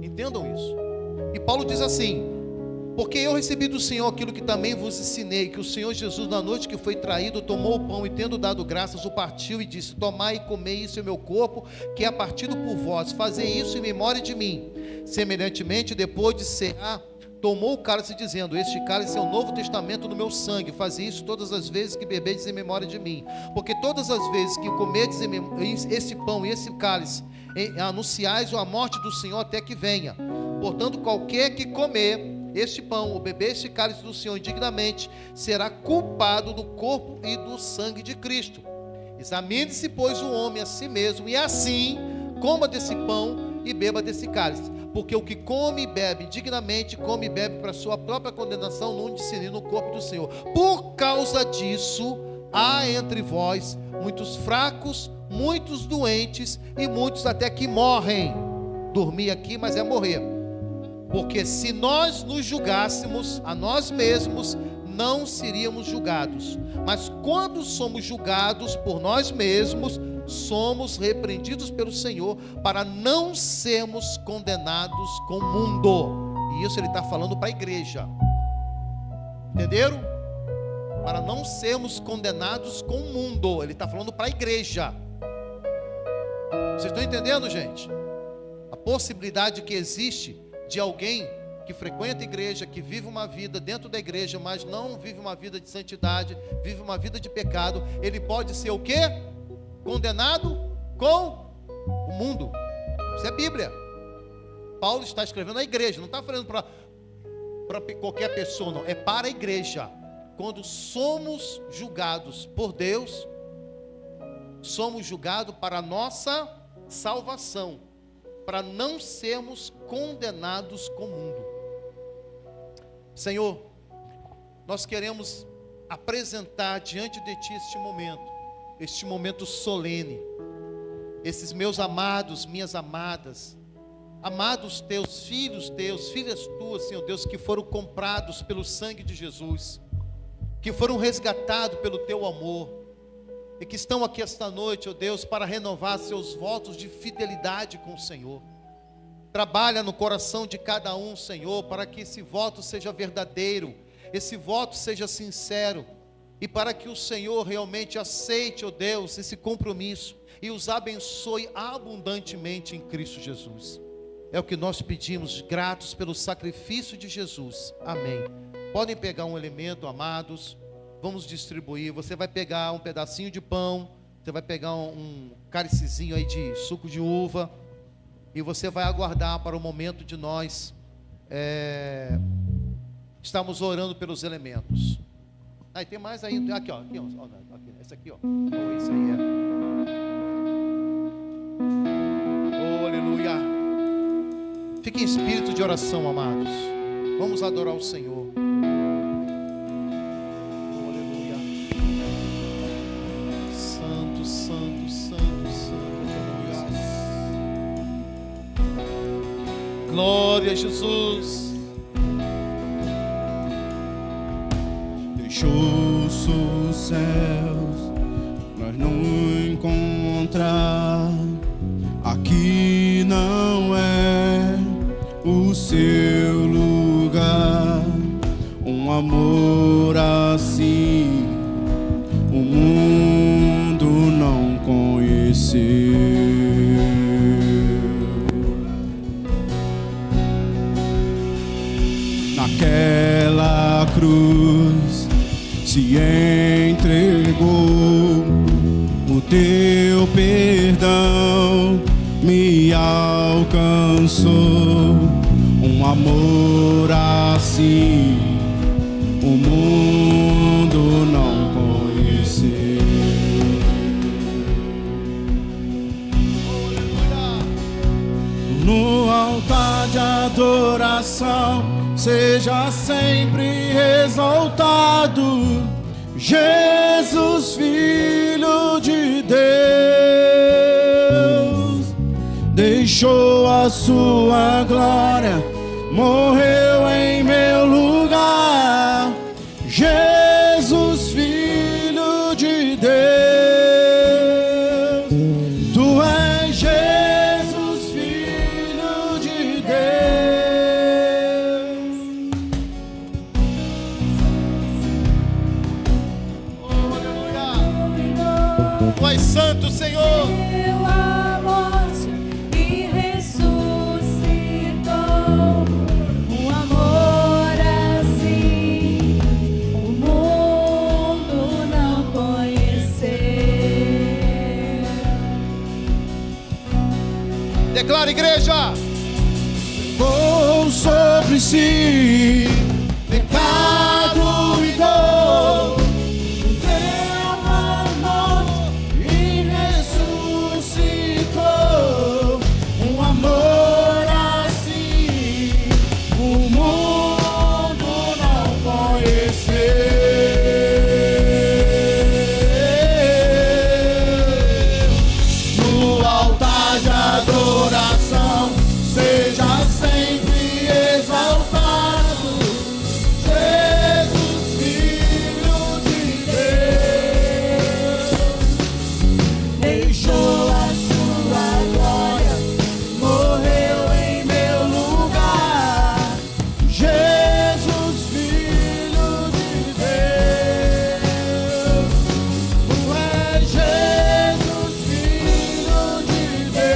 Entendam isso. E Paulo diz assim: porque eu recebi do Senhor aquilo que também vos ensinei, que o Senhor Jesus, na noite que foi traído, tomou o pão e, tendo dado graças, o partiu e disse: tomai e comei, isso é o meu corpo, que é partido por vós, fazei isso em memória de mim. Semelhantemente, depois de cear, tomou o cálice, dizendo: este cálice é o novo testamento no meu sangue, fazei isso todas as vezes que bebedes em memória de mim. Porque todas as vezes que comedes esse pão e esse cálice, anunciais a morte do Senhor até que venha. Portanto, qualquer que comer este pão ou beber este cálice do Senhor indignamente, será culpado do corpo e do sangue de Cristo. Examine-se, pois, o homem a si mesmo, e assim coma desse pão e beba desse cálice. Porque o que come e bebe indignamente, come e bebe para sua própria condenação, não discernindo o corpo do Senhor. Por causa disso, há entre vós muitos fracos, muitos doentes e muitos até que morrem. Dormir aqui, mas é morrer. Porque se nós nos julgássemos a nós mesmos, não seríamos julgados. Mas quando somos julgados por nós mesmos, somos repreendidos pelo Senhor para não sermos condenados com o mundo. E isso ele está falando para a igreja. Entenderam? Para não sermos condenados com o mundo. Ele está falando para a igreja. Vocês estão entendendo, gente? A possibilidade que existe de alguém que frequenta a igreja, que vive uma vida dentro da igreja, mas não vive uma vida de santidade, vive uma vida de pecado, ele pode ser o quê? Condenado com o mundo. Isso é Bíblia. Paulo está escrevendo à igreja, não está falando para qualquer pessoa, não. É para a igreja. Quando somos julgados por Deus, somos julgados para a nossa salvação, para não sermos condenados com o mundo. Senhor, nós queremos apresentar diante de Ti este momento solene, esses meus amados, minhas amadas, amados Teus, filhas Tuas, Senhor Deus, que foram comprados pelo sangue de Jesus, que foram resgatados pelo Teu amor, e que estão aqui esta noite, ó Deus, para renovar seus votos de fidelidade com o Senhor. Trabalha no coração de cada um, Senhor, para que esse voto seja verdadeiro, esse voto seja sincero, e para que o Senhor realmente aceite, ó Deus, esse compromisso, e os abençoe abundantemente em Cristo Jesus. É o que nós pedimos, gratos pelo sacrifício de Jesus. Amém. Podem pegar um elemento, amados. Vamos distribuir. Você vai pegar um pedacinho de pão, você vai pegar um cálicezinho aí de suco de uva, e você vai aguardar para o momento de nós estamos orando pelos elementos. Aí tem mais aí, aqui ó, aqui, esse aqui ó, esse aí oh, aleluia. Fique em espírito de oração, amados. Vamos adorar o Senhor. Glória a Jesus. Deixou os céus, mas não encontrar. Aqui não é o seu lugar. Um amor assim o mundo não conheceu. Naquela cruz se entregou, o teu perdão me alcançou. Um amor assim o mundo não conheceu. No altar de adoração seja sempre exaltado, Jesus, Filho de Deus. Deixou a sua glória, morreu em meu lugar. Jesus, Filho de Deus. Tu és Jesus, Filho de Deus. Oh, aleluia. Tu és santo, Senhor. Declara, igreja. Vou levou sobre si pecado e dor, venceu a morte e ressuscitou. Um amor assim o mundo não conheceu. No altar de adoração seja sempre exaltado Jesus, Filho de Deus. Deixou a sua glória, morreu em meu lugar. Jesus, Filho de Deus. Tu és Jesus, Filho de Deus.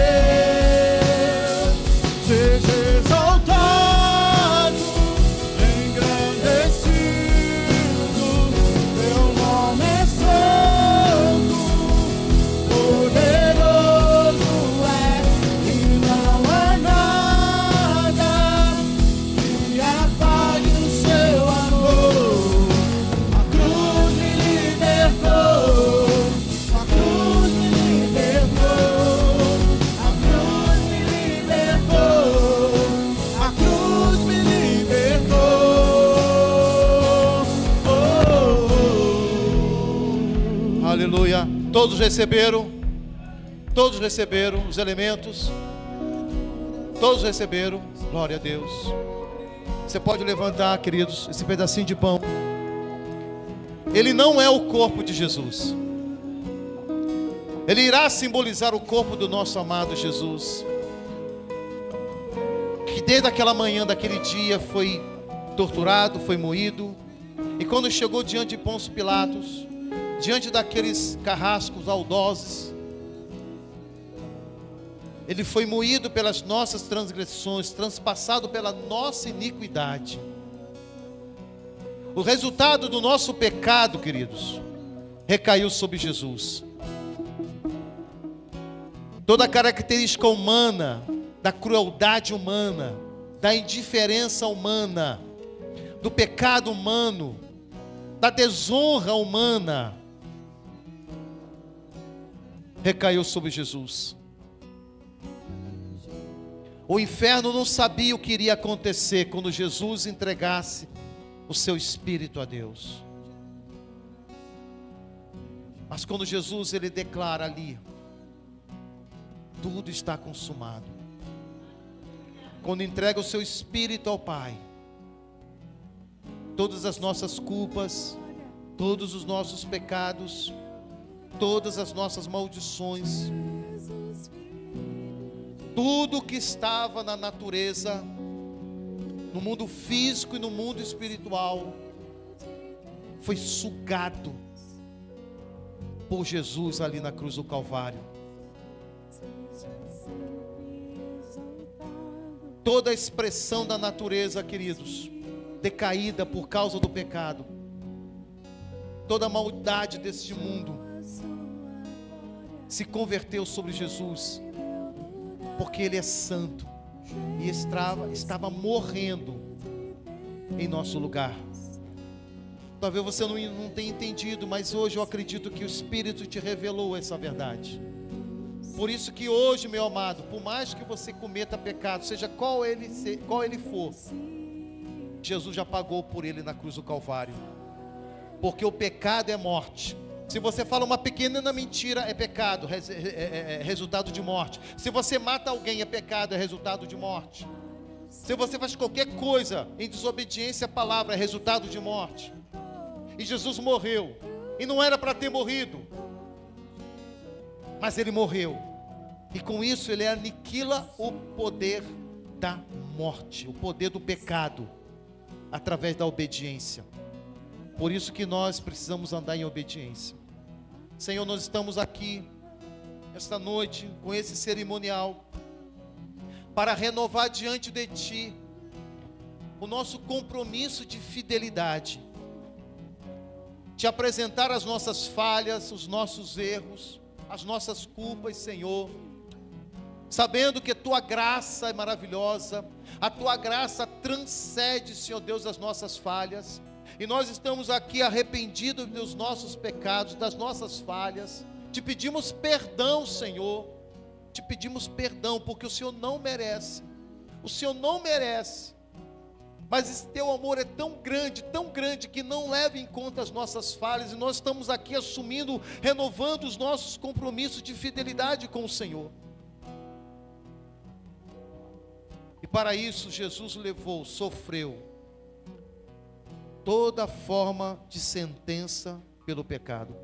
Seja exaltado, engrandecido, teu nome é santo, poderoso é, e não há nada que apague o seu amor. A cruz me libertou, a cruz me libertou, a cruz me libertou, a cruz me libertou. Aleluia. Todos receberam? Todos receberam os elementos? Todos receberam? Glória a Deus. Você pode levantar, queridos, esse pedacinho de pão. Ele não é o corpo de Jesus. Ele irá simbolizar o corpo do nosso amado Jesus, que desde aquela manhã daquele dia foi torturado, foi moído, e quando chegou diante de Pôncio Pilatos, diante daqueles carrascos algozes, ele foi moído pelas nossas transgressões, transpassado pela nossa iniquidade. O resultado do nosso pecado, queridos, recaiu sobre Jesus. Toda a característica humana, da crueldade humana, da indiferença humana, do pecado humano, da desonra humana, recaiu sobre Jesus. O inferno não sabia o que iria acontecer quando Jesus entregasse o seu espírito a Deus. Mas quando Jesus ele declara ali, tudo está consumado. Quando entrega o seu espírito ao Pai, todas as nossas culpas, todos os nossos pecados, todas as nossas maldições, tudo que estava na natureza, no mundo físico e no mundo espiritual, foi sugado por Jesus ali na cruz do Calvário. Toda a expressão da natureza, queridos, decaída por causa do pecado, toda a maldade deste mundo se converteu sobre Jesus, porque Ele é santo e estava morrendo em nosso lugar. Talvez você não tenha entendido, mas hoje eu acredito que o Espírito te revelou essa verdade. Por isso que hoje, meu amado, por mais que você cometa pecado, seja qual ele for, Jesus já pagou por ele na cruz do Calvário. Porque o pecado é morte. Se você fala uma pequena mentira, é pecado, é resultado de morte. Se você mata alguém, é pecado, é resultado de morte. Se você faz qualquer coisa em desobediência à palavra, é resultado de morte. E Jesus morreu, e não era para ter morrido, mas Ele morreu, e com isso Ele aniquila o poder da morte, o poder do pecado, através da obediência. Por isso que nós precisamos andar em obediência. Senhor, nós estamos aqui esta noite com esse cerimonial para renovar diante de Ti o nosso compromisso de fidelidade, Te apresentar as nossas falhas, os nossos erros, as nossas culpas, Senhor. sabendo que a tua graça é maravilhosa, a tua graça transcende, Senhor Deus, as nossas falhas, e nós estamos aqui arrependidos dos nossos pecados, das nossas falhas. Te pedimos perdão, Senhor, te pedimos perdão, porque o Senhor não merece, mas esse teu amor é tão grande, que não leva em conta as nossas falhas, e nós estamos aqui assumindo, renovando os nossos compromissos de fidelidade com o Senhor. E para isso Jesus sofreu toda forma de sentença pelo pecado,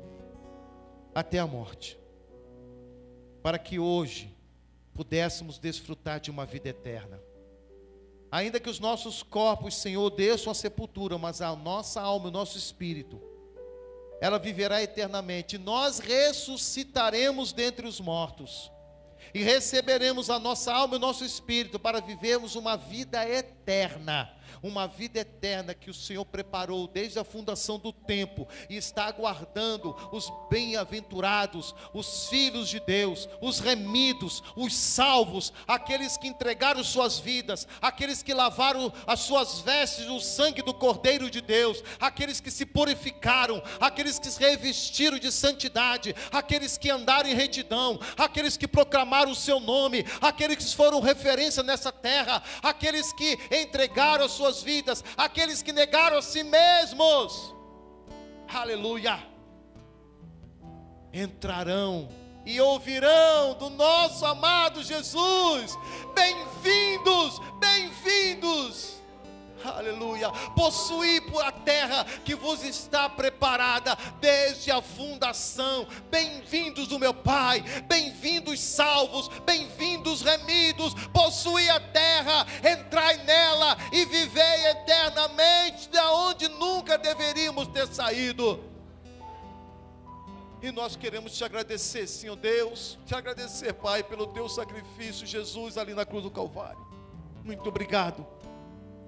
até a morte, para que hoje pudéssemos desfrutar de uma vida eterna. Ainda que os nossos corpos, Senhor, desçam à sepultura, mas a nossa alma, o nosso espírito, ela viverá eternamente. Nós ressuscitaremos dentre os mortos e receberemos a nossa alma e o nosso espírito para vivermos uma vida eterna que o Senhor preparou desde a fundação do tempo, e está aguardando os bem-aventurados, os filhos de Deus, os remidos, os salvos, aqueles que entregaram suas vidas, aqueles que lavaram as suas vestes no sangue do Cordeiro de Deus, aqueles que se purificaram, aqueles que se revestiram de santidade, aqueles que andaram em retidão, aqueles que proclamaram o seu nome, aqueles que foram referência nessa terra, aqueles que entregaram as suas vidas, aqueles que negaram a si mesmos, aleluia, entrarão e ouvirão do nosso amado Jesus: bem-vindos, bem-vindos, aleluia, possuí por a terra que vos está preparada desde a fundação. Bem-vindos do meu Pai, bem-vindos salvos, bem-vindos remidos, possuí a terra, entrai nela e vivei eternamente, da onde nunca deveríamos ter saído. E nós queremos te agradecer, Senhor Deus, te agradecer, Pai, pelo teu sacrifício, Jesus, ali na cruz do Calvário. Muito obrigado.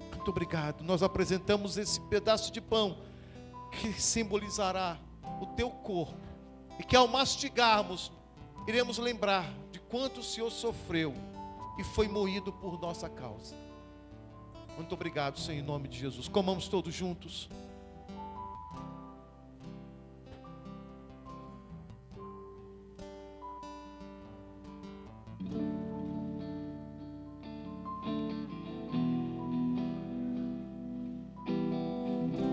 Muito obrigado. Nós apresentamos esse pedaço de pão que simbolizará o teu corpo, e que ao mastigarmos iremos lembrar de quanto o Senhor sofreu e foi moído por nossa causa. Muito obrigado, Senhor, em nome de Jesus. Comamos todos juntos.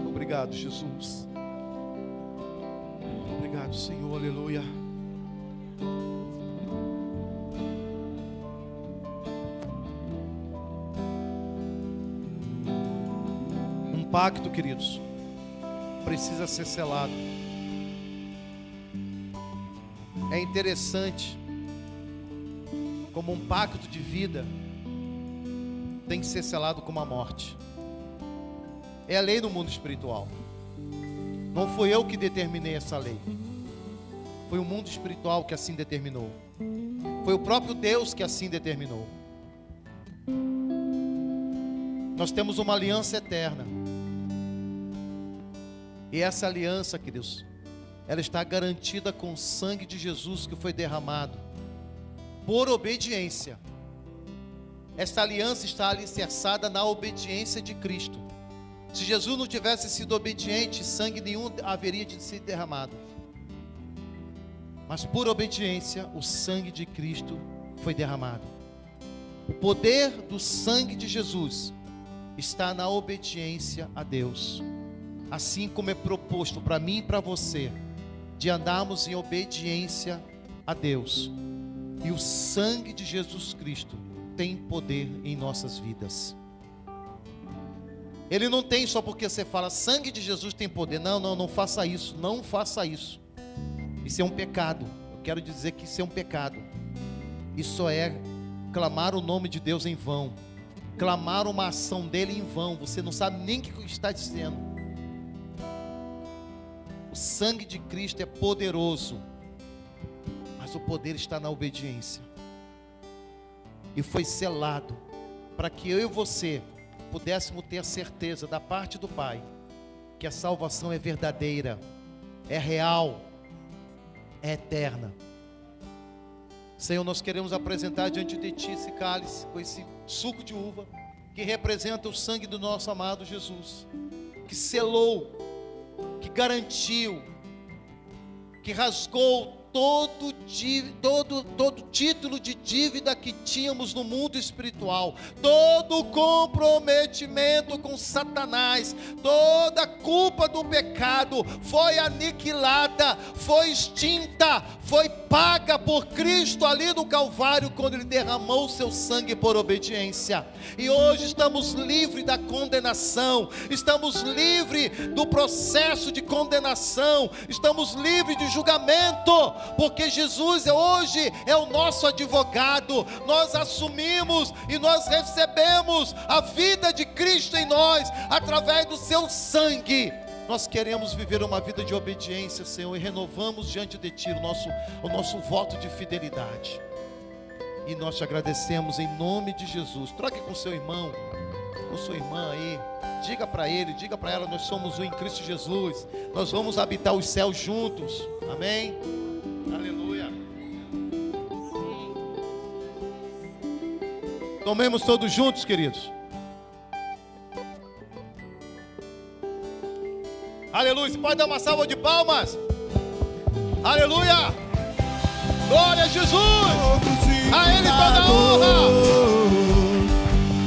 Obrigado, Jesus. Obrigado, Senhor, aleluia. Um pacto, queridos, precisa ser selado. É interessante como um pacto de vida tem que ser selado com uma morte. É a lei no mundo espiritual. Não fui eu que determinei essa lei, foi o mundo espiritual que assim determinou. Foi o próprio Deus que assim determinou. Nós temos uma aliança eterna, e essa aliança, queridos, ela está garantida com o sangue de Jesus que foi derramado por obediência. Esta aliança está alicerçada na obediência de Cristo. Se Jesus não tivesse sido obediente, sangue nenhum haveria de ser derramado. Mas por obediência, o sangue de Cristo foi derramado. O poder do sangue de Jesus está na obediência a Deus. Assim como é proposto para mim e para você, de andarmos em obediência a Deus. E o sangue de Jesus Cristo tem poder em nossas vidas. Ele não tem só porque você fala sangue de Jesus tem poder. Não faça isso, não faça isso. Isso é um pecado. Eu quero dizer que isso é um pecado. Isso é clamar o nome de Deus em vão, clamar uma ação dele em vão. Você não sabe nem o que está dizendo. O sangue de Cristo é poderoso, mas o poder está na obediência. E foi selado para que eu e você pudéssemos ter a certeza da parte do Pai que a salvação é verdadeira, é real, é eterna. Senhor, nós queremos apresentar diante de Ti esse cálice, com esse suco de uva, que representa o sangue do nosso amado Jesus, que selou, que garantiu, que rasgou todo título de dívida que tínhamos no mundo espiritual, todo comprometimento com Satanás, toda culpa do pecado foi aniquilada, foi extinta, foi paga por Cristo ali no Calvário, quando Ele derramou o seu sangue por obediência. E hoje estamos livres da condenação, estamos livres do processo de condenação, estamos livres de julgamento, porque Jesus hoje é o nosso advogado. Nós assumimos e nós recebemos a vida de Cristo em nós, através do seu sangue. Nós queremos viver uma vida de obediência, Senhor, e renovamos diante de Ti o nosso voto de fidelidade. E nós te agradecemos em nome de Jesus. Troque com seu irmão, com sua irmã aí. Diga para ele, diga para ela: nós somos um em Cristo Jesus. Nós vamos habitar os céus juntos. Amém? Aleluia. Tomemos todos juntos, queridos. Aleluia. Você pode dar uma salva de palmas? Aleluia. Glória a Jesus. A Ele toda a honra.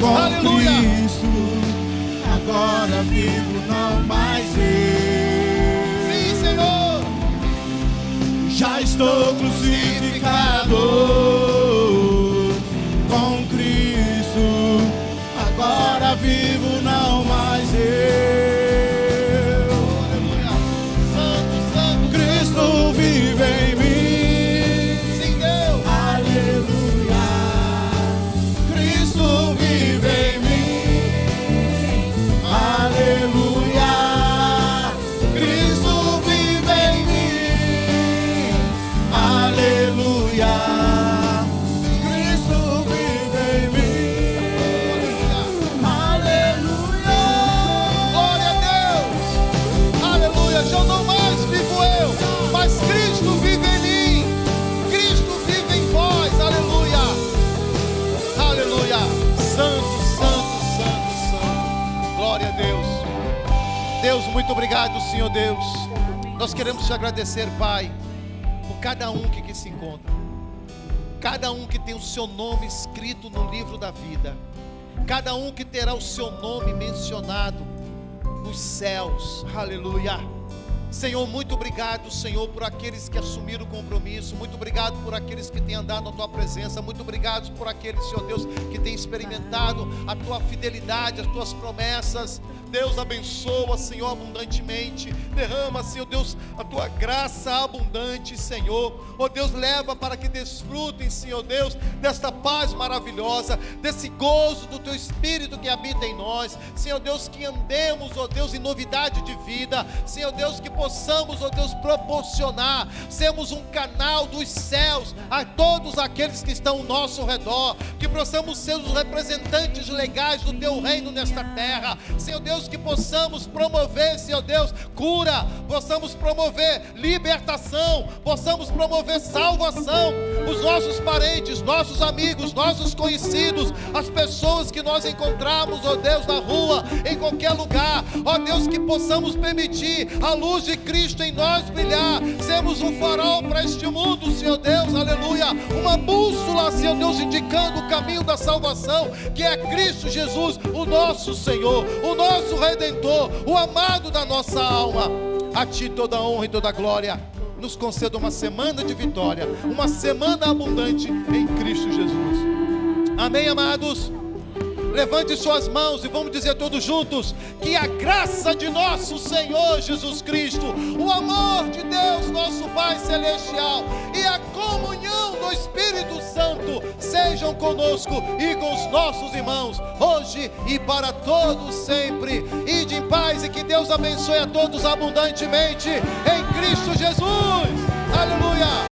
Com Aleluia. Cristo, agora vivo, não mais eu. Sim, Senhor. Já estou crucificado com Cristo, agora vivo, não mais eu. Aleluia. Santo, santo. Cristo vive em mim. Sim, Deus. Aleluia. Cristo vive em mim. Aleluia. Cristo vive em mim. Aleluia. Cristo vive em mim. Aleluia. Glória a Deus. Aleluia. Já não mais vivo eu, mas Cristo vive em mim. Cristo vive em vós. Aleluia. Aleluia. Santo, santo, santo, santo. Glória a Deus. Deus, muito obrigado, Senhor Deus. Nós queremos te agradecer, Pai, por cada um que aqui se encontra, cada um que tem o seu nome escrito no livro da vida, cada um que terá o seu nome mencionado nos céus. Aleluia. Senhor, muito obrigado, Senhor, por aqueles que assumiram o compromisso. Muito obrigado por aqueles que têm andado na Tua presença. Muito obrigado por aqueles, Senhor Deus, que têm experimentado a Tua fidelidade, as Tuas promessas. Deus, abençoa, Senhor, abundantemente. Derrama, Senhor Deus, a Tua graça abundante, Senhor. Oh Deus, leva para que desfrutem, Senhor Deus, desta paz maravilhosa, desse gozo do Teu Espírito que habita em nós. Senhor Deus, que andemos, oh Deus, em novidade de vida. Senhor Deus, que possamos, ó Deus, proporcionar, sermos um canal dos céus a todos aqueles que estão ao nosso redor, que possamos ser os representantes legais do Teu reino nesta terra. Senhor Deus, que possamos promover, Senhor Deus, cura, possamos promover libertação, possamos promover salvação, os nossos parentes, nossos amigos, nossos conhecidos, as pessoas que nós encontramos, ó Deus, na rua, em qualquer lugar. Ó Deus, que possamos permitir a luz de Cristo em nós brilhar, sermos um farol para este mundo, Senhor Deus, aleluia, uma bússola, Senhor Deus, indicando o caminho da salvação, que é Cristo Jesus, o nosso Senhor, o nosso Redentor, o amado da nossa alma. A Ti toda a honra e toda a glória. Nos conceda uma semana de vitória, uma semana abundante em Cristo Jesus. Amém, amados? Levante suas mãos e vamos dizer todos juntos: que a graça de nosso Senhor Jesus Cristo, o amor de Deus nosso Pai Celestial e a comunhão do Espírito Santo sejam conosco e com os nossos irmãos, hoje e para todos sempre. Ide em paz e que Deus abençoe a todos abundantemente em Cristo Jesus. Aleluia.